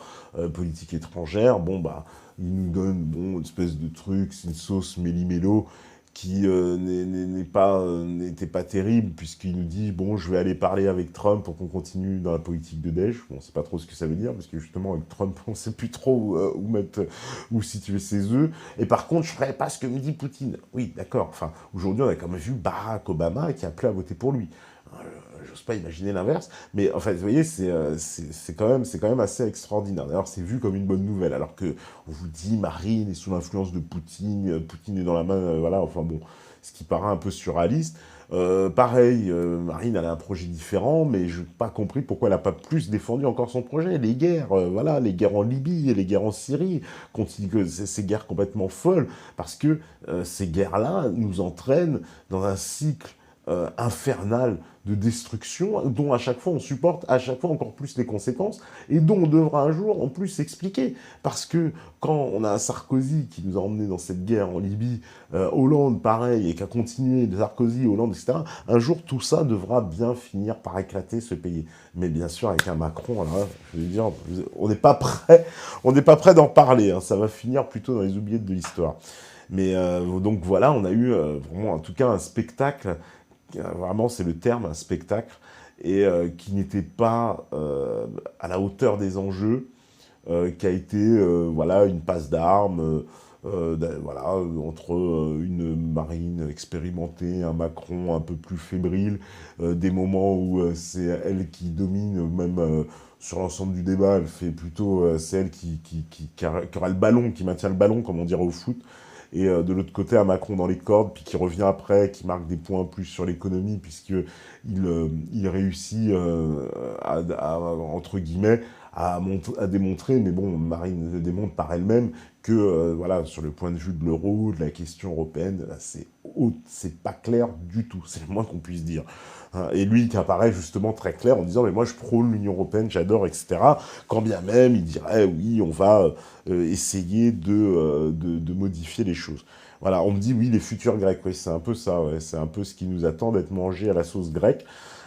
politique étrangère, bon bah, il nous donne bon, une espèce de truc, c'est une sauce méli-mélo, qui n'était pas terrible, puisqu'il nous dit, bon, je vais aller parler avec Trump pour qu'on continue dans la politique de Daesh. Bon, on sait pas trop ce que ça veut dire, parce que justement, avec Trump, on sait plus trop où situer ses œufs. Et par contre, je ferai pas ce que me dit Poutine. Oui, d'accord. Enfin, aujourd'hui, on a quand même vu Barack Obama qui a appelé à voter pour lui. J'ose pas imaginer l'inverse, mais en fait, vous voyez, c'est quand même assez extraordinaire. D'ailleurs, c'est vu comme une bonne nouvelle, alors que on vous dit Marine est sous l'influence de Poutine, Poutine est dans la main, voilà, enfin bon, ce qui paraît un peu surréaliste. Pareil, Marine, elle a un projet différent, mais je n'ai pas compris pourquoi elle n'a pas plus défendu encore son projet. Les guerres, voilà, les guerres en Libye et les guerres en Syrie, ces guerres complètement folles, parce que ces guerres-là nous entraînent dans un cycle infernal de destruction, dont à chaque fois on supporte à chaque fois encore plus les conséquences, et dont on devra un jour en plus s'expliquer. Parce que quand on a un Sarkozy qui nous a emmenés dans cette guerre en Libye, Hollande pareil, et qui a continué, Sarkozy, Hollande, etc., un jour tout ça devra bien finir par éclater, se payer. Mais bien sûr avec un Macron, alors, je veux dire, on n'est pas prêt d'en parler, hein, ça va finir plutôt dans les oubliettes de l'histoire. Mais donc voilà, on a eu vraiment en tout cas un spectacle, vraiment c'est le terme, un spectacle, et qui n'était pas à la hauteur des enjeux, qui a été voilà, une passe d'armes, voilà, entre une Marine expérimentée, un Macron un peu plus fébrile, des moments où c'est elle qui domine, même sur l'ensemble du débat, elle fait plutôt, c'est elle qui aura le ballon, qui maintient le ballon, comme on dirait au foot, et de l'autre côté, un Macron dans les cordes, puis qui revient après, qui marque des points plus sur l'économie, puisqu'il il réussit, entre guillemets, à démontrer, mais bon, Marine le démontre par elle-même, que, voilà, sur le point de vue de l'euro, de la question européenne, c'est pas clair du tout, c'est le moins qu'on puisse dire. Hein, et lui qui apparaît justement très clair en disant, mais moi je prône l'Union européenne, j'adore, etc. Quand bien même, il dirait, oui, on va essayer de modifier les choses. Voilà, on me dit, oui, les futurs Grecs, oui, c'est un peu ça, ouais, c'est un peu ce qui nous attend d'être mangé à la sauce grecque,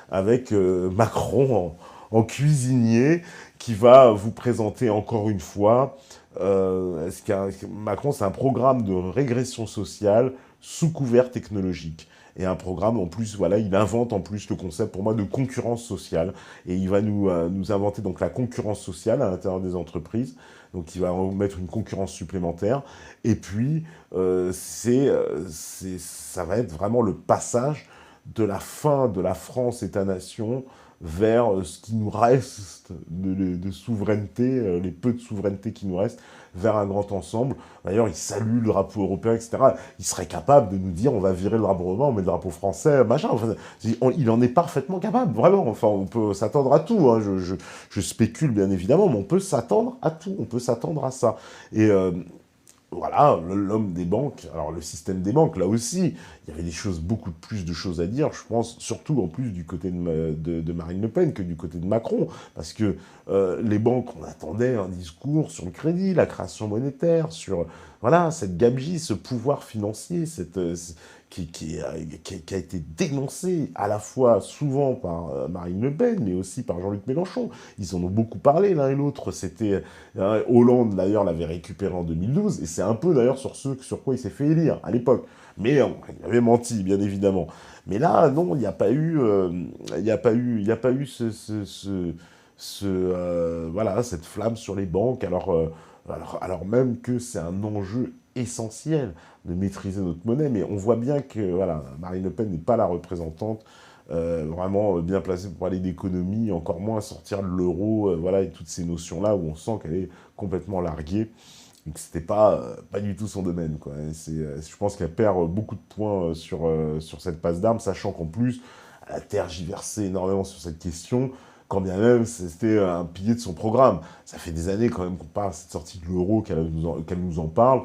avec Macron en cuisinier, qui va vous présenter encore une fois, Macron, c'est un programme de régression sociale sous couvert technologique. Et un programme, en plus, voilà, il invente en plus le concept, pour moi, de concurrence sociale. Et il va nous inventer donc la concurrence sociale à l'intérieur des entreprises. Donc il va mettre une concurrence supplémentaire. Et puis, ça va être vraiment le passage de la fin de la France État-nation vers ce qui nous reste de souveraineté, les peu de souveraineté qui nous restent, vers un grand ensemble. D'ailleurs, il salue le drapeau européen, etc. Il serait capable de nous dire, on va virer le drapeau européen, on met le drapeau français, machin. Enfin, il en est parfaitement capable, vraiment. Enfin, on peut s'attendre à tout. Hein. Je spécule, bien évidemment, mais on peut s'attendre à tout. On peut s'attendre à ça. Et voilà, l'homme des banques, alors le système des banques, là aussi, il y avait beaucoup plus de choses à dire, je pense, surtout en plus du côté de Marine Le Pen que du côté de Macron, parce que les banques, on attendait un discours sur le crédit, la création monétaire, sur, voilà, cette gabegie, ce pouvoir financier, qui a été dénoncé à la fois souvent par Marine Le Pen, mais aussi par Jean-Luc Mélenchon. Ils en ont beaucoup parlé l'un et l'autre. C'était Hollande, d'ailleurs, l'avait récupéré en 2012, et c'est un peu, d'ailleurs, sur quoi il s'est fait élire, à l'époque. Mais il avait menti, bien évidemment. Mais là, non, il n'y a pas eu, voilà, cette flamme sur les banques, alors même que c'est un enjeu essentiel de maîtriser notre monnaie, mais on voit bien que voilà, Marine Le Pen n'est pas la représentante vraiment bien placée pour parler d'économie, encore moins sortir de l'euro, voilà, et toutes ces notions-là où on sent qu'elle est complètement larguée, et que c'était pas du tout son domaine, quoi. Je pense qu'elle perd beaucoup de points sur cette passe d'armes, sachant qu'en plus, elle a tergiversé énormément sur cette question, quand bien même c'était un pilier de son programme. Ça fait des années quand même qu'on parle de cette sortie de l'euro, qu'elle nous en parle.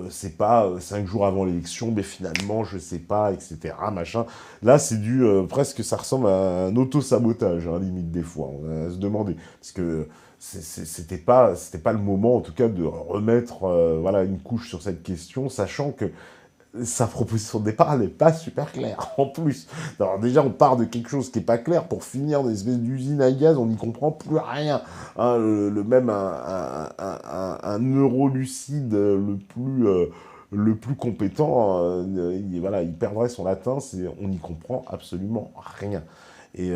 C'est pas 5 jours avant l'élection, mais finalement, je sais pas, etc. Machin. Là, c'est presque, ça ressemble à un auto-sabotage, hein, limite des fois. On va se demander. Parce que c'était pas le moment, en tout cas, de remettre voilà, une couche sur cette question, sachant que sa proposition de départ n'est pas super claire, en plus. Alors déjà, on part de quelque chose qui n'est pas clair pour finir dans une espèce d'usine à gaz, on n'y comprend plus rien. Hein, même un neurolucide le plus compétent, voilà, il perdrait son latin, on n'y comprend absolument rien. Et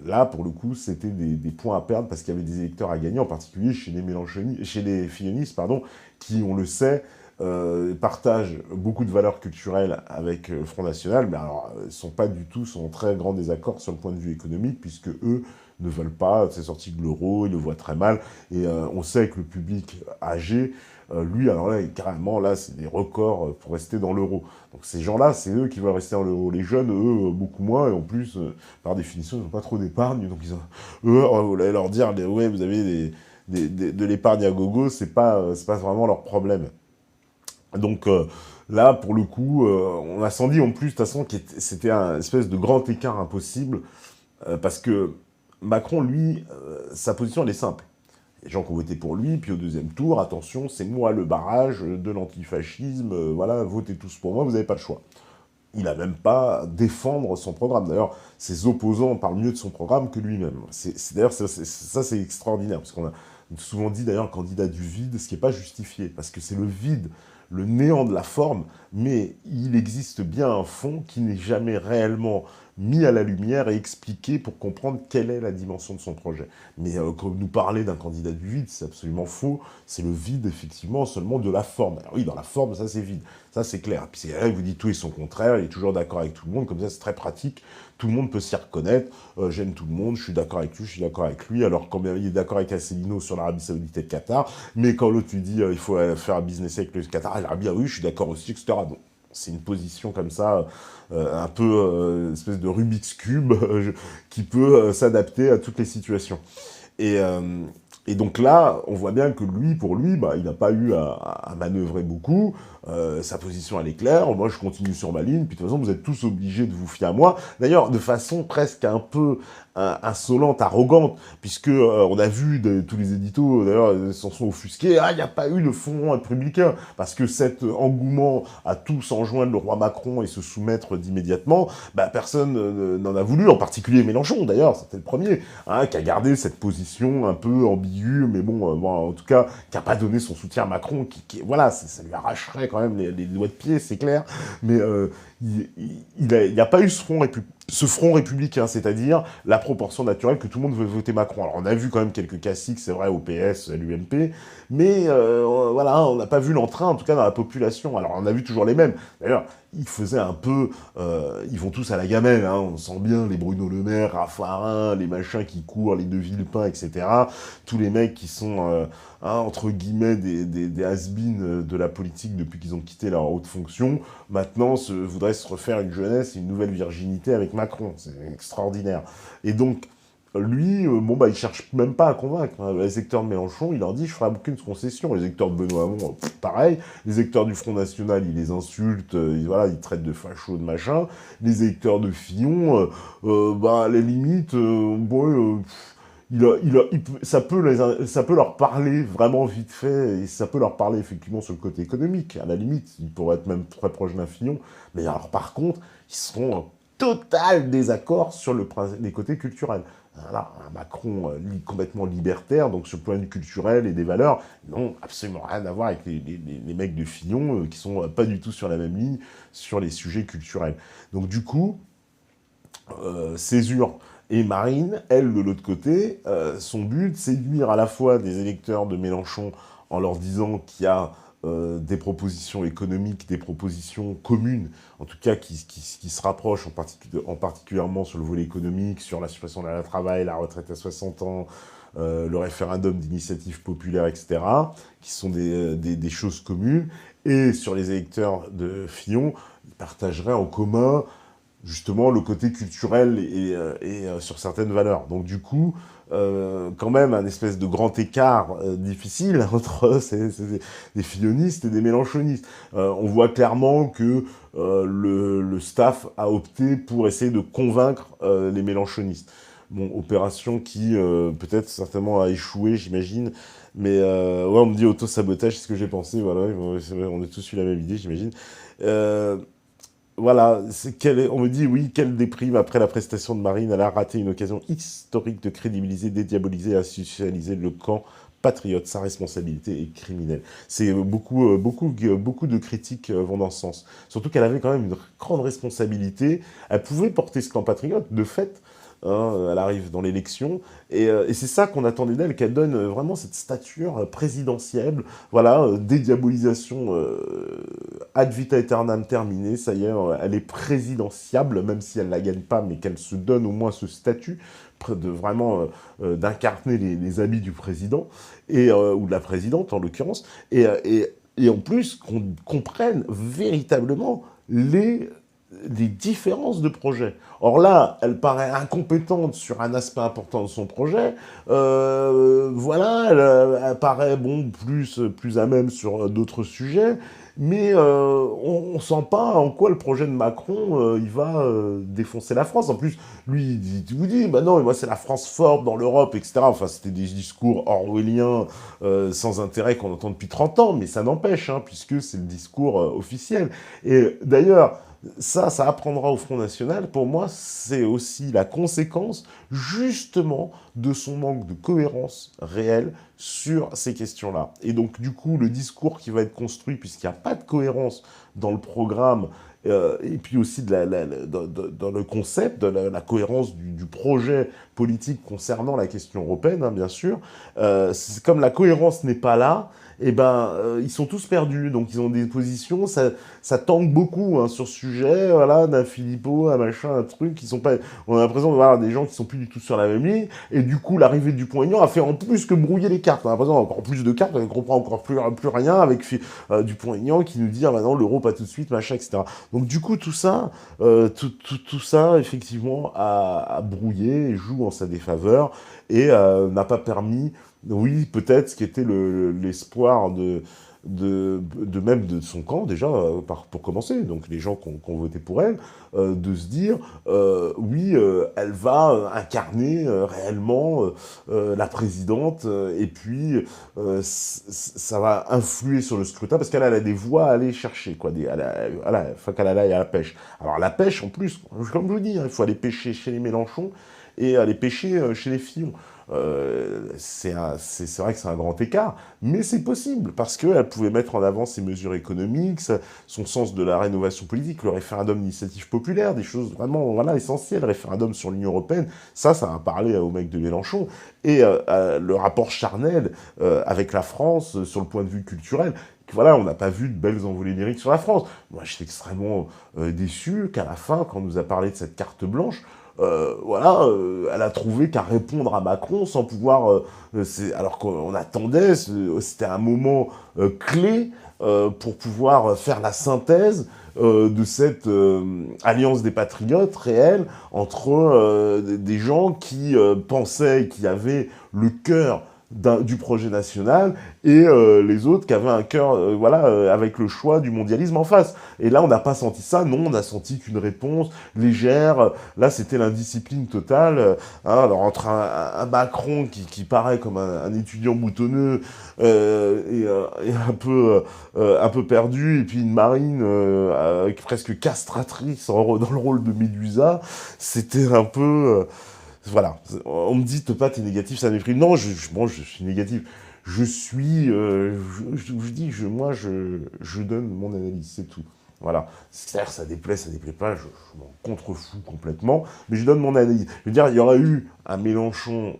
là, pour le coup, c'était des points à perdre parce qu'il y avait des électeurs à gagner, en particulier chez les fillonistes, pardon, qui, on le sait, partagent beaucoup de valeurs culturelles avec le Front National, mais alors, sont en très grand désaccord sur le point de vue économique, puisque eux ne veulent pas ces sorties de l'euro, ils le voient très mal, et on sait que le public âgé, lui, alors là, carrément, là, c'est des records pour rester dans l'euro. Donc ces gens-là, c'est eux qui veulent rester dans l'euro. Les jeunes, eux, beaucoup moins, et en plus, par définition, ils n'ont pas trop d'épargne, donc eux, vous allez leur dire, ouais, vous avez de l'épargne à gogo, c'est pas vraiment leur problème. Donc là, pour le coup, on a senti en plus, de toute façon, que c'était un espèce de grand écart impossible, parce que Macron, lui, sa position, elle est simple. Les gens qui ont voté pour lui, puis au deuxième tour, attention, c'est moi le barrage de l'antifascisme, voilà, votez tous pour moi, vous n'avez pas le choix. Il n'a même pas à défendre son programme. D'ailleurs, ses opposants parlent mieux de son programme que lui-même. D'ailleurs, ça, c'est extraordinaire, parce qu'on a souvent dit, d'ailleurs, candidat du vide, ce qui n'est pas justifié, parce que c'est le vide, le néant de la forme, mais il existe bien un fond qui n'est jamais réellement mis à la lumière et expliqué pour comprendre quelle est la dimension de son projet. Mais quand nous parler d'un candidat du vide, c'est absolument faux. C'est le vide, effectivement, seulement de la forme. Alors oui, dans la forme, ça c'est vide. Ça c'est clair. Puis c'est vrai que vous dites tout et son contraire, il est toujours d'accord avec tout le monde, comme ça c'est très pratique. Tout le monde peut s'y reconnaître. J'aime tout le monde, je suis d'accord avec lui, je suis d'accord avec lui. Alors quand il est d'accord avec Asselineau sur l'Arabie Saoudite et le Qatar, mais quand l'autre lui dit il faut faire un business avec le Qatar, il a dit ah oui, je suis d'accord aussi, etc. Donc, c'est une position comme ça, un peu espèce de Rubik's Cube, qui peut s'adapter à toutes les situations. Et, donc là, on voit bien que pour lui, bah, il n'a pas eu à manœuvrer beaucoup. Sa position, elle est claire. Moi, je continue sur ma ligne. Puis de toute façon, vous êtes tous obligés de vous fier à moi. D'ailleurs, de façon presque un peu insolente, arrogante, puisque on a vu tous les éditos, d'ailleurs, s'en sont offusqués. Ah, il n'y a pas eu de front républicain. Parce que cet engouement à tous enjoindre le roi Macron et se soumettre d'immédiatement, bah, personne n'en a voulu, en particulier Mélenchon, d'ailleurs, c'était le premier, hein, qui a gardé cette position un peu ambiguë, mais bon, en tout cas, qui n'a pas donné son soutien à Macron, voilà, ça lui arracherait quand même les doigts de pied, c'est clair, mais il n'y a pas eu ce front ce front républicain, c'est-à-dire la proportion naturelle que tout le monde veut voter Macron. Alors on a vu quand même quelques classiques, c'est vrai, au PS, à l'UMP, mais voilà, on n'a pas vu l'entrain, en tout cas dans la population. Alors on a vu toujours les mêmes. D'ailleurs, ils faisaient un peu, ils vont tous à la gamelle, hein, on sent bien les Bruno Le Maire, Raffarin, les machins qui courent, les De Villepin, etc. Tous les mecs qui sont, entre guillemets, des has-been de la politique depuis qu'ils ont quitté leur haute fonction, maintenant voudraient se refaire une jeunesse et une nouvelle virginité avec Macron. C'est extraordinaire. Et donc, lui, bon, bah, il cherche même pas à convaincre. Hein. Les électeurs de Mélenchon, il leur dit, je ferai aucune concession. Les électeurs de Benoît Hamon, pareil. Les électeurs du Front National, il les insulte, voilà, il traite de fachos, de machin. Les électeurs de Fillon, bah, à la limite, bon, ça peut leur parler vraiment vite fait, et ça peut leur parler effectivement sur le côté économique. À la limite, ils pourraient être même très proches d'un Fillon. Mais alors, par contre, ils seront en total désaccord sur les côtés culturels. Voilà, un Macron complètement libertaire, donc sur le point de vue culturel et des valeurs, n'ont absolument rien à voir avec les mecs de Fillon, qui sont pas du tout sur la même ligne sur les sujets culturels. Donc du coup, Césure et Marine, elle, de l'autre côté, son but, c'est de nuire à la fois des électeurs de Mélenchon en leur disant qu'il y a des propositions économiques, des propositions communes, en tout cas qui se rapprochent en particulièrement sur le volet économique, sur la suppression de la travail, la retraite à 60 ans, le référendum d'initiative populaire, etc., qui sont des choses communes, et sur les électeurs de Fillon, ils partageraient en commun justement le côté culturel et sur certaines valeurs. Donc du coup, quand même un espèce de grand écart difficile entre des fillonistes et des mélenchonistes. On voit clairement que le staff a opté pour essayer de convaincre les mélenchonistes. Bon, opération qui peut-être certainement a échoué, j'imagine, mais ouais, on me dit auto-sabotage, c'est ce que j'ai pensé, voilà, on a tous eu la même idée, j'imagine. Euh, voilà, on me dit, oui, quelle déprime après la prestation de Marine, elle a raté une occasion historique de crédibiliser, dédiaboliser et institutionnaliser le camp patriote. Sa responsabilité est criminelle. C'est beaucoup de critiques vont dans ce sens. Surtout qu'elle avait quand même une grande responsabilité. Elle pouvait porter ce camp patriote, de fait. Hein, elle arrive dans l'élection, et c'est ça qu'on attendait d'elle, qu'elle donne vraiment cette stature présidentielle, voilà, dédiabolisation ad vita aeternam terminée, ça y est, elle est présidentiable, même si elle ne la gagne pas, mais qu'elle se donne au moins ce statut de vraiment d'incarner les habits du président, ou de la présidente en l'occurrence, et en plus qu'on comprenne véritablement des différences de projet. Or là, elle paraît incompétente sur un aspect important de son projet. Voilà, elle paraît bon plus à même sur d'autres sujets, mais on sent pas en quoi le projet de Macron il va défoncer la France. En plus, lui, il vous dit, bah non, moi c'est la France forte dans l'Europe, etc. Enfin, c'était des discours orwelliens sans intérêt qu'on entend depuis 30 ans, mais ça n'empêche, hein, puisque c'est le discours officiel. Et d'ailleurs, ça apprendra au Front National. Pour moi, c'est aussi la conséquence, justement, de son manque de cohérence réelle sur ces questions-là. Et donc, du coup, le discours qui va être construit, puisqu'il n'y a pas de cohérence dans le programme, et puis aussi dans le concept, de la cohérence du projet politique concernant la question européenne, hein, bien sûr, comme la cohérence n'est pas là, eh ben, ils sont tous perdus, donc ils ont des positions, ça tangue beaucoup hein, sur ce sujet, voilà, d'un Philippot, un machin, un truc, on a l'impression de voir des gens qui sont plus du tout sur la même ligne, et du coup, l'arrivée du Dupont-Aignan a fait en plus que brouiller les cartes, on a l'impression encore plus de cartes, on ne comprend encore plus rien avec Dupont-Aignan qui nous dit, ah bah non, l'euro pas tout de suite, machin, etc. Donc du coup, tout ça, effectivement, a brouillé et joue en sa défaveur, et n'a pas permis, oui, peut-être ce qui était l'espoir même de son camp, déjà, pour commencer, donc les gens qui ont voté pour elle, de se dire, oui, elle va incarner réellement la présidente, et puis ça va influer sur le scrutin, parce qu'elle a des voix à aller chercher, quoi, faut qu'elle aille à la pêche. Alors la pêche, en plus, comme je vous dis, hein, il faut aller pêcher chez les Mélenchon, et aller pêcher chez les Fillon. c'est vrai que c'est un grand écart, mais c'est possible, parce qu'elle pouvait mettre en avant ses mesures économiques, son sens de la rénovation politique, le référendum d'initiative populaire, des choses vraiment voilà, essentielles, le référendum sur l'Union européenne, ça va parler au mec de Mélenchon, et le rapport charnel avec la France sur le point de vue culturel, voilà, on n'a pas vu de belles envolées lyriques sur la France. Moi, j'étais extrêmement déçu qu'à la fin, quand on nous a parlé de cette carte blanche, elle a trouvé qu'à répondre à Macron sans pouvoir... alors qu'on attendait, c'était un moment clé pour pouvoir faire la synthèse de cette alliance des patriotes réelle entre des gens qui pensaient, qui avaient le cœur du projet national et les autres qui avaient un cœur avec le choix du mondialisme en face. Et là, on n'a pas senti ça, non, on a senti qu'une réponse légère. Là, c'était l'indiscipline totale. Alors, entre un Macron qui paraît comme un étudiant boutonneux et un peu perdu, et puis une Marine presque castratrice dans le rôle de Médusa, c'était un peu... voilà, on me dit, t'es négatif, ça déprime. Non, bon, je suis négatif. Je suis, je dis, moi, je donne mon analyse, c'est tout. Voilà. C'est-à-dire, ça déplaît pas, je m'en contrefous complètement, mais je donne mon analyse. Je veux dire, il y aurait eu un Mélenchon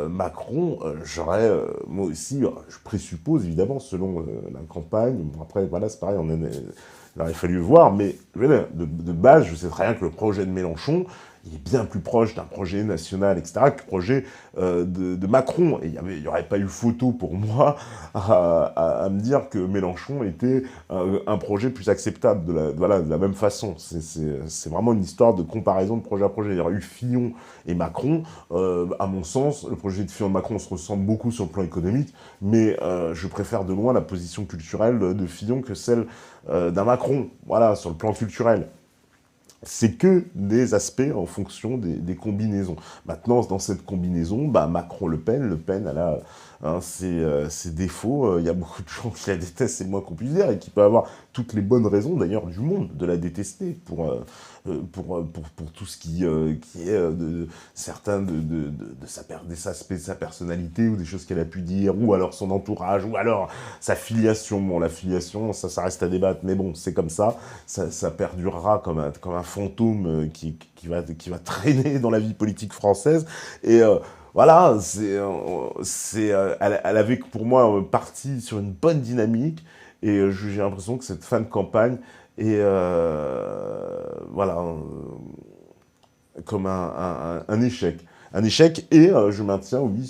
Macron, j'aurais, moi aussi, je présuppose, évidemment, selon la campagne, bon, après, voilà, c'est pareil, il aurait fallu voir, mais de base, je sais très bien que le projet de Mélenchon, il est bien plus proche d'un projet national, etc., que le projet de Macron. Et il n'y aurait pas eu photo pour moi à me dire que Mélenchon était un projet plus acceptable de la même façon. C'est vraiment une histoire de comparaison de projet à projet. Il y aurait eu Fillon et Macron. À mon sens, le projet de Fillon et Macron se ressemble beaucoup sur le plan économique, mais je préfère de loin la position culturelle de Fillon que celle d'un Macron, voilà, sur le plan culturel. C'est que des aspects en fonction des combinaisons. Maintenant, dans cette combinaison, Macron-Le Pen, elle a ses défauts. Il y a beaucoup de gens qui la détestent, c'est moins qu'on puisse dire, et qui peuvent avoir toutes les bonnes raisons, d'ailleurs, du monde, de la détester pour tout ce qui est de certains des aspects de sa personnalité, ou des choses qu'elle a pu dire, ou alors son entourage, ou alors sa filiation. Bon, la filiation, ça reste à débattre, mais bon, c'est comme ça perdurera comme un fantôme qui va traîner dans la vie politique française. Et voilà, elle avait pour moi parti sur une bonne dynamique, et j'ai l'impression que cette fin de campagne est voilà, comme un échec. Un échec, et je maintiens, oui,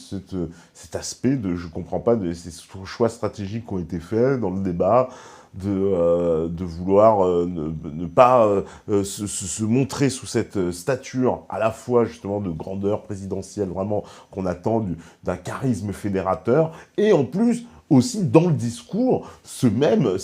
cet aspect de, je comprends pas, de ces choix stratégiques qui ont été faits dans le débat, de vouloir ne pas se montrer sous cette stature à la fois justement de grandeur présidentielle, vraiment qu'on attend d'un charisme fédérateur, et en plus aussi dans le discours, ce même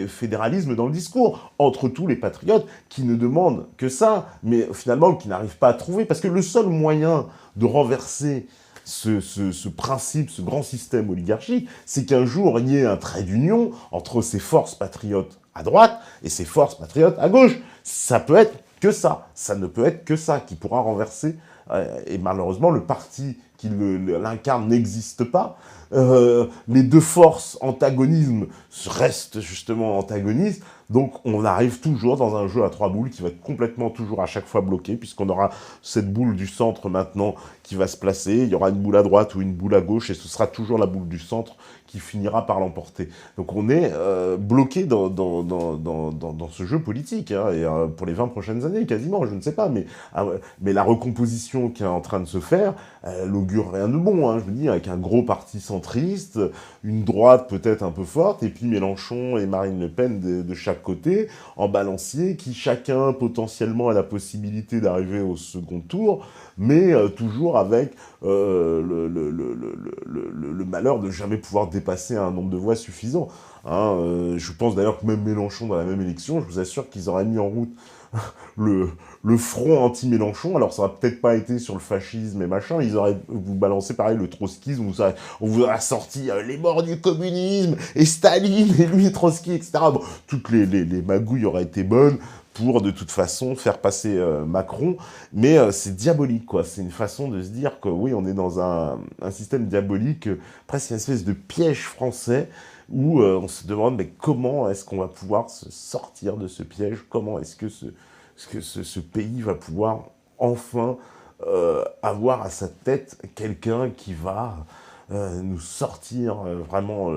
fédéralisme dans le discours, entre tous les patriotes qui ne demandent que ça, mais finalement qui n'arrivent pas à trouver, parce que le seul moyen de renverser ce principe, ce grand système oligarchique, c'est qu'un jour, il y ait un trait d'union entre ces forces patriotes à droite et ces forces patriotes à gauche. Ça peut être que ça. Ça ne peut être que ça qui pourra renverser. Et malheureusement, le parti qui l'incarne n'existe pas. Les deux forces antagonismes restent justement antagonistes. Donc on arrive toujours dans un jeu à trois boules qui va être complètement toujours à chaque fois bloqué, puisqu'on aura cette boule du centre maintenant qui va se placer, il y aura une boule à droite ou une boule à gauche, et ce sera toujours la boule du centre qui finira par l'emporter. Donc on est bloqué dans ce jeu politique, hein, et pour les 20 prochaines années, quasiment, je ne sais pas, mais la recomposition qui est en train de se faire, elle augure rien de bon, hein, je me dis, avec un gros parti centriste, une droite peut-être un peu forte, et puis Mélenchon et Marine Le Pen de chaque côté, en balancier, qui chacun potentiellement a la possibilité d'arriver au second tour, mais toujours avec le malheur de jamais pouvoir dépasser un nombre de voix suffisant. Hein, je pense d'ailleurs que même Mélenchon, dans la même élection, je vous assure qu'ils auraient mis en route le, le front anti-Mélenchon. Alors, ça aurait peut-être pas été sur le fascisme et machin, ils auraient vous balancé pareil le trotskisme, on vous a sorti les morts du communisme, et Staline, et lui, et Trotsky, etc. Bon, toutes les magouilles auraient été bonnes pour, de toute façon, faire passer Macron, mais c'est diabolique, quoi. C'est une façon de se dire que, oui, on est dans un système diabolique, presque une espèce de piège français, où on se demande, mais comment est-ce qu'on va pouvoir se sortir de ce piège? Comment est-ce que ce pays va pouvoir enfin avoir à sa tête quelqu'un qui va nous sortir vraiment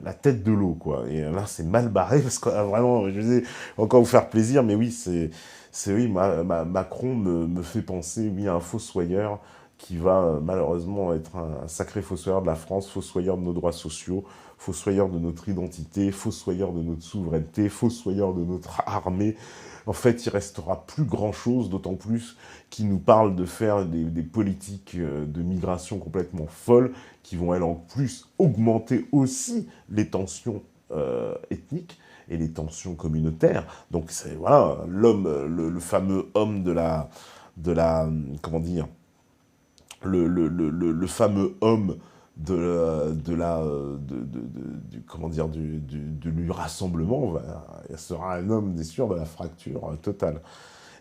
la tête de l'eau, quoi. Et là, c'est mal barré, parce que vraiment, je vais encore vous faire plaisir, mais oui, oui, Macron me fait penser, oui, à un fossoyeur qui va malheureusement être un sacré fossoyeur de la France, fossoyeur de nos droits sociaux, fossoyeur de notre identité, fossoyeur de notre souveraineté, fossoyeur de notre armée. En fait, il restera plus grand-chose, d'autant plus qu'il nous parle de faire des politiques de migration complètement folles, qui vont, elles, en plus, augmenter aussi les tensions ethniques et les tensions communautaires. Donc, c'est, voilà, l'homme, le fameux homme comment dire, le fameux homme comment dire, du rassemblement sera un homme, bien sûr, de la fracture totale.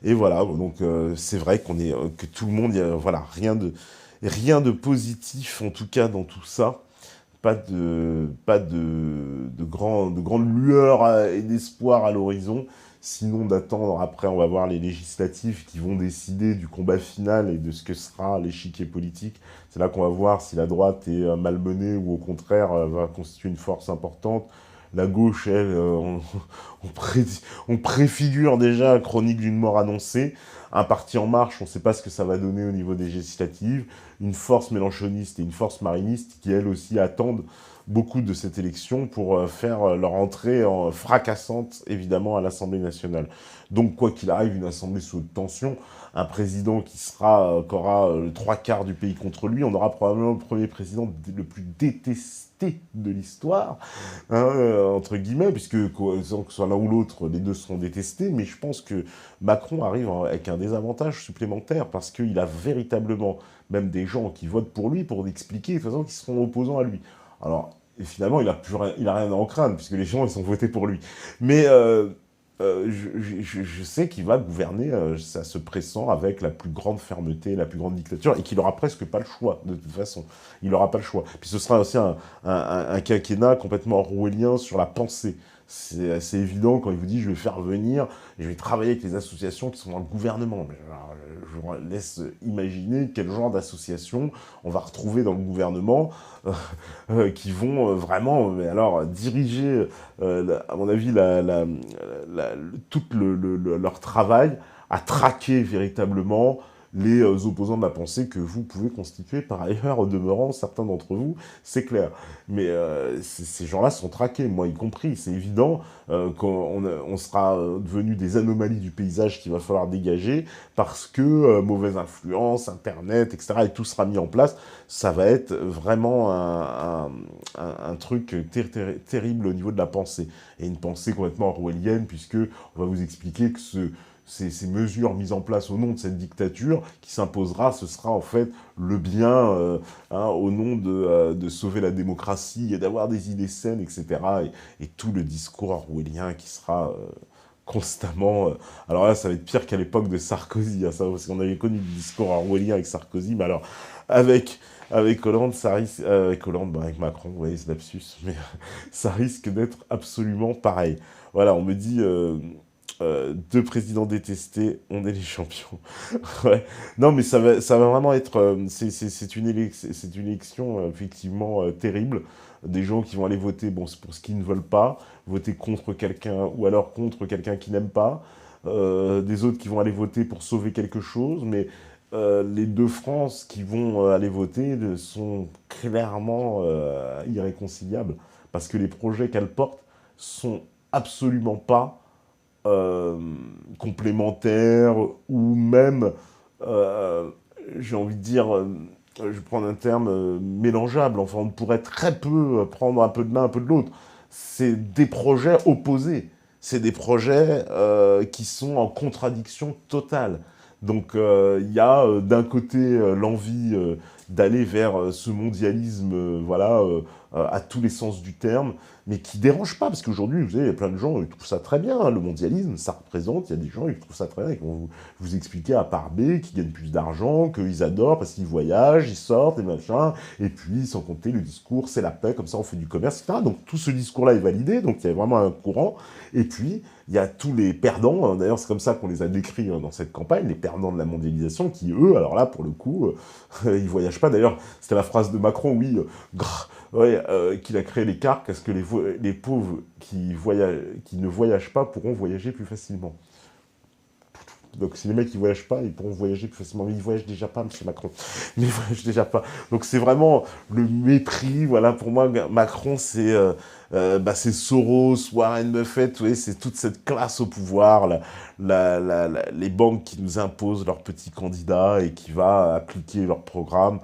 Et voilà, bon, donc c'est vrai que tout le monde, voilà, rien de positif, en tout cas, dans tout ça. Pas de grandes lueurs et d'espoir à l'horizon, sinon d'attendre, après on va voir les législatives qui vont décider du combat final et de ce que sera l'échiquier politique. C'est là qu'on va voir si la droite est malmenée ou au contraire va constituer une force importante. La gauche, elle, on préfigure déjà la chronique d'une mort annoncée. Un parti En Marche, on ne sait pas ce que ça va donner au niveau des législatives. Une force mélenchoniste et une force mariniste qui, elles aussi, attendent beaucoup de cette élection pour faire leur entrée fracassante, évidemment, à l'Assemblée nationale. Donc, quoi qu'il arrive, une assemblée sous haute tension, un président qui aura le trois quarts du pays contre lui, on aura probablement le premier président le plus détesté de l'histoire, hein, entre guillemets, puisque sans que ce soit l'un ou l'autre, les deux seront détestés, mais je pense que Macron arrive avec un désavantage supplémentaire, parce qu'il a véritablement même des gens qui votent pour lui pour expliquer, de toute façon, qui seront opposants à lui. Alors, et finalement, il a rien à en craindre, puisque les gens, ils sont votés pour lui. Mais je sais qu'il va gouverner, ça se pressent, avec la plus grande fermeté, la plus grande dictature, et qu'il aura presque pas le choix, de toute façon. Il n'aura pas le choix. Puis ce sera aussi un quinquennat complètement orwellien sur la pensée. C'est assez évident quand il vous dit « je vais faire venir, et je vais travailler avec les associations qui sont dans le gouvernement ». Alors, je vous laisse imaginer quel genre d'associations on va retrouver dans le gouvernement qui vont vraiment, mais alors, diriger, à mon avis, tout leur travail à traquer véritablement les opposants de la pensée que vous pouvez constituer par ailleurs, au demeurant, certains d'entre vous, c'est clair. Mais ces gens-là sont traqués, moi y compris, c'est évident qu'on sera devenu des anomalies du paysage qu'il va falloir dégager, parce que mauvaise influence, Internet, etc., et tout sera mis en place, ça va être vraiment un truc terrible au niveau de la pensée. Et une pensée complètement orwellienne, puisque on va vous expliquer que ces mesures mises en place au nom de cette dictature qui s'imposera, ce sera en fait le bien au nom de sauver la démocratie et d'avoir des idées saines, etc. Et tout le discours orwellien qui sera constamment... alors là, ça va être pire qu'à l'époque de Sarkozy, hein, ça, parce qu'on avait connu du discours orwellien avec Sarkozy, mais alors avec Hollande, avec Hollande, bah, avec Macron, vous voyez, ce lapsus, mais ça risque d'être absolument pareil. Voilà, on me dit... deux présidents détestés, on est les champions. Ouais. Non, mais ça va vraiment être... c'est une élection effectivement terrible. Des gens qui vont aller voter bon, c'est pour ce qu'ils ne veulent pas, voter contre quelqu'un ou alors contre quelqu'un qu'ils n'aiment pas. Des autres qui vont aller voter pour sauver quelque chose, mais les deux France qui vont aller voter sont clairement irréconciliables, parce que les projets qu'elles portent sont absolument pas euh, complémentaires ou même, euh, j'ai envie de dire, je vais prendre un terme mélangeable. Enfin, on pourrait très peu prendre un peu de l'un, un peu de l'autre. c'est des projets opposés. C'est des projets qui sont en contradiction totale. Donc il y a d'un côté l'envie d'aller vers ce mondialisme à tous les sens du terme, mais qui dérange pas, parce qu'aujourd'hui, vous savez, il y a plein de gens, ils trouvent ça très bien, hein, le mondialisme, ça représente, il y a des gens, ils trouvent ça très bien, ils vont vous expliquer à part B, qu'ils gagnent plus d'argent, qu'ils adorent, parce qu'ils voyagent, ils sortent, et machin, et puis, sans compter le discours, c'est la paix, comme ça on fait du commerce, etc. Donc tout ce discours-là est validé, donc il y a vraiment un courant, et puis, il y a tous les perdants, d'ailleurs c'est comme ça qu'on les a décrits dans cette campagne, les perdants de la mondialisation, qui eux, alors là, pour le coup, ils voyagent pas, d'ailleurs, c'était la phrase de Macron, oui, qu'il a créé l'écart, parce que les pauvres qui ne voyagent pas pourront voyager plus facilement. Donc si les mecs ils voyagent pas, ils pourront voyager plus facilement. Mais ils voyagent déjà pas, monsieur Macron. Mais ils voyagent déjà pas. Donc c'est vraiment le mépris. Voilà, pour moi, Macron, c'est Soros, Warren Buffett, vous voyez, c'est toute cette classe au pouvoir, les banques qui nous imposent leurs petits candidats et qui va appliquer leur programme.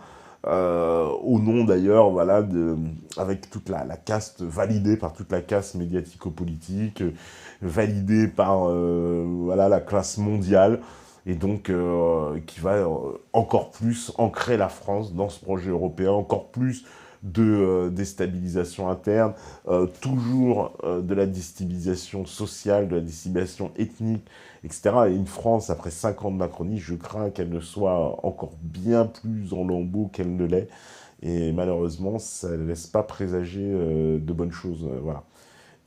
Au nom d'ailleurs, voilà, avec toute la caste, validée par toute la caste médiatico-politique, validée par voilà, la classe mondiale, et donc qui va encore plus ancrer la France dans ce projet européen, encore plus de déstabilisation interne, toujours de la déstabilisation sociale, de la déstabilisation ethnique, etc. Et une France, après 5 ans de Macronie, je crains qu'elle ne soit encore bien plus en lambeaux qu'elle ne l'est. Et malheureusement, ça ne laisse pas présager de bonnes choses. Voilà.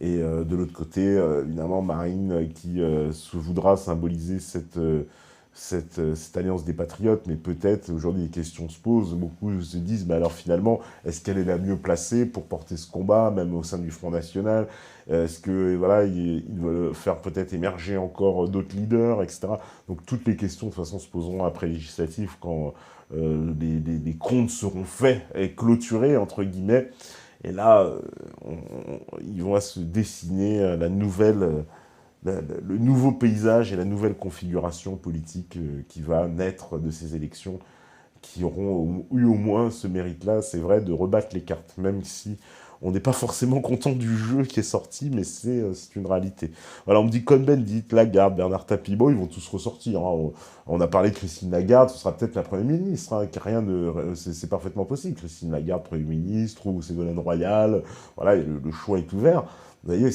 Et de l'autre côté, évidemment, Marine qui se voudra symboliser cette alliance des patriotes, mais peut-être, aujourd'hui, les questions se posent, beaucoup se disent, mais alors finalement, est-ce qu'elle est la mieux placée pour porter ce combat, même au sein du Front National? Est-ce que, voilà, il veut faire peut-être émerger encore d'autres leaders, etc. Donc toutes les questions, de toute façon, se poseront après législatif, quand les comptes seront faits et clôturés, entre guillemets. Et là, ils vont se dessiner le nouveau paysage et la nouvelle configuration politique qui va naître de ces élections, qui auront eu au moins ce mérite-là, c'est vrai, de rebattre les cartes, même si on n'est pas forcément content du jeu qui est sorti, mais c'est une réalité. Voilà, on me dit Cohn-Bendit, Lagarde, Bernard Tapie, bon, ils vont tous ressortir. Hein. On a parlé de Christine Lagarde, ce sera peut-être la Première ministre, hein, c'est parfaitement possible. Christine Lagarde, Premier ministre, ou Ségolène Royal, voilà, le choix est ouvert. Vous voyez,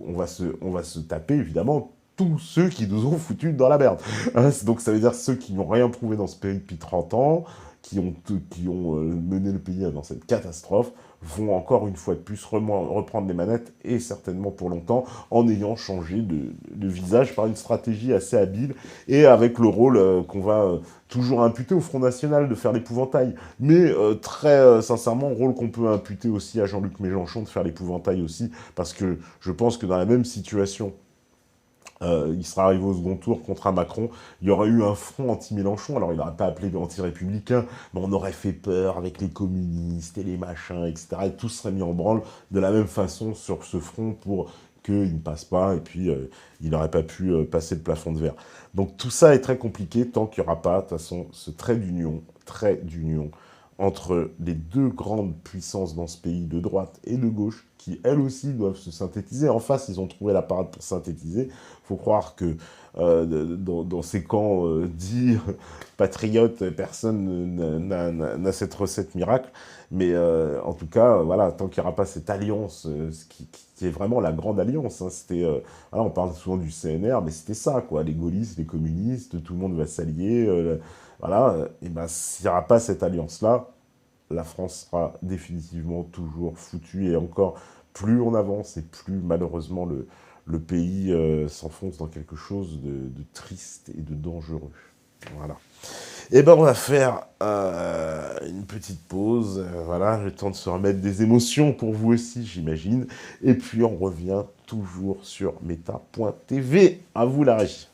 on va se taper, évidemment, tous ceux qui nous ont foutus dans la merde. Hein, donc ça veut dire ceux qui n'ont rien prouvé dans ce pays depuis 30 ans, qui ont mené le pays dans cette catastrophe, vont encore une fois de plus reprendre les manettes, et certainement pour longtemps, en ayant changé de visage par une stratégie assez habile, et avec le rôle qu'on va toujours imputer au Front National de faire l'épouvantail, mais très sincèrement, rôle qu'on peut imputer aussi à Jean-Luc Mélenchon de faire l'épouvantail aussi, parce que je pense que dans la même situation, il sera arrivé au second tour contre un Macron, il y aurait eu un front anti-Mélenchon, alors il n'aurait pas appelé anti-républicain, mais on aurait fait peur avec les communistes et les machins, etc. Et tout serait mis en branle de la même façon sur ce front pour qu'il ne passe pas, et puis il n'aurait pas pu passer le plafond de verre. Donc tout ça est très compliqué tant qu'il n'y aura pas, de toute façon, ce trait d'union entre les deux grandes puissances dans ce pays, de droite et de gauche, qui elles aussi doivent se synthétiser. En face, ils ont trouvé la parade pour synthétiser. Il faut croire que dans ces camps dits patriotes, personne n'a cette recette miracle. Mais en tout cas, voilà, tant qu'il n'y aura pas cette alliance, qui est vraiment la grande alliance, hein, voilà, on parle souvent du CNR, mais c'était ça, quoi, les gaullistes, les communistes, tout le monde va s'allier, voilà, et ben s'il n'y aura pas cette alliance-là, la France sera définitivement toujours foutue, et encore, plus on avance, et plus malheureusement le pays s'enfonce dans quelque chose de triste et de dangereux. Voilà. Et ben on va faire une petite pause, voilà, le temps de se remettre des émotions pour vous aussi, j'imagine. Et puis on revient toujours sur meta.tv. À vous la régie.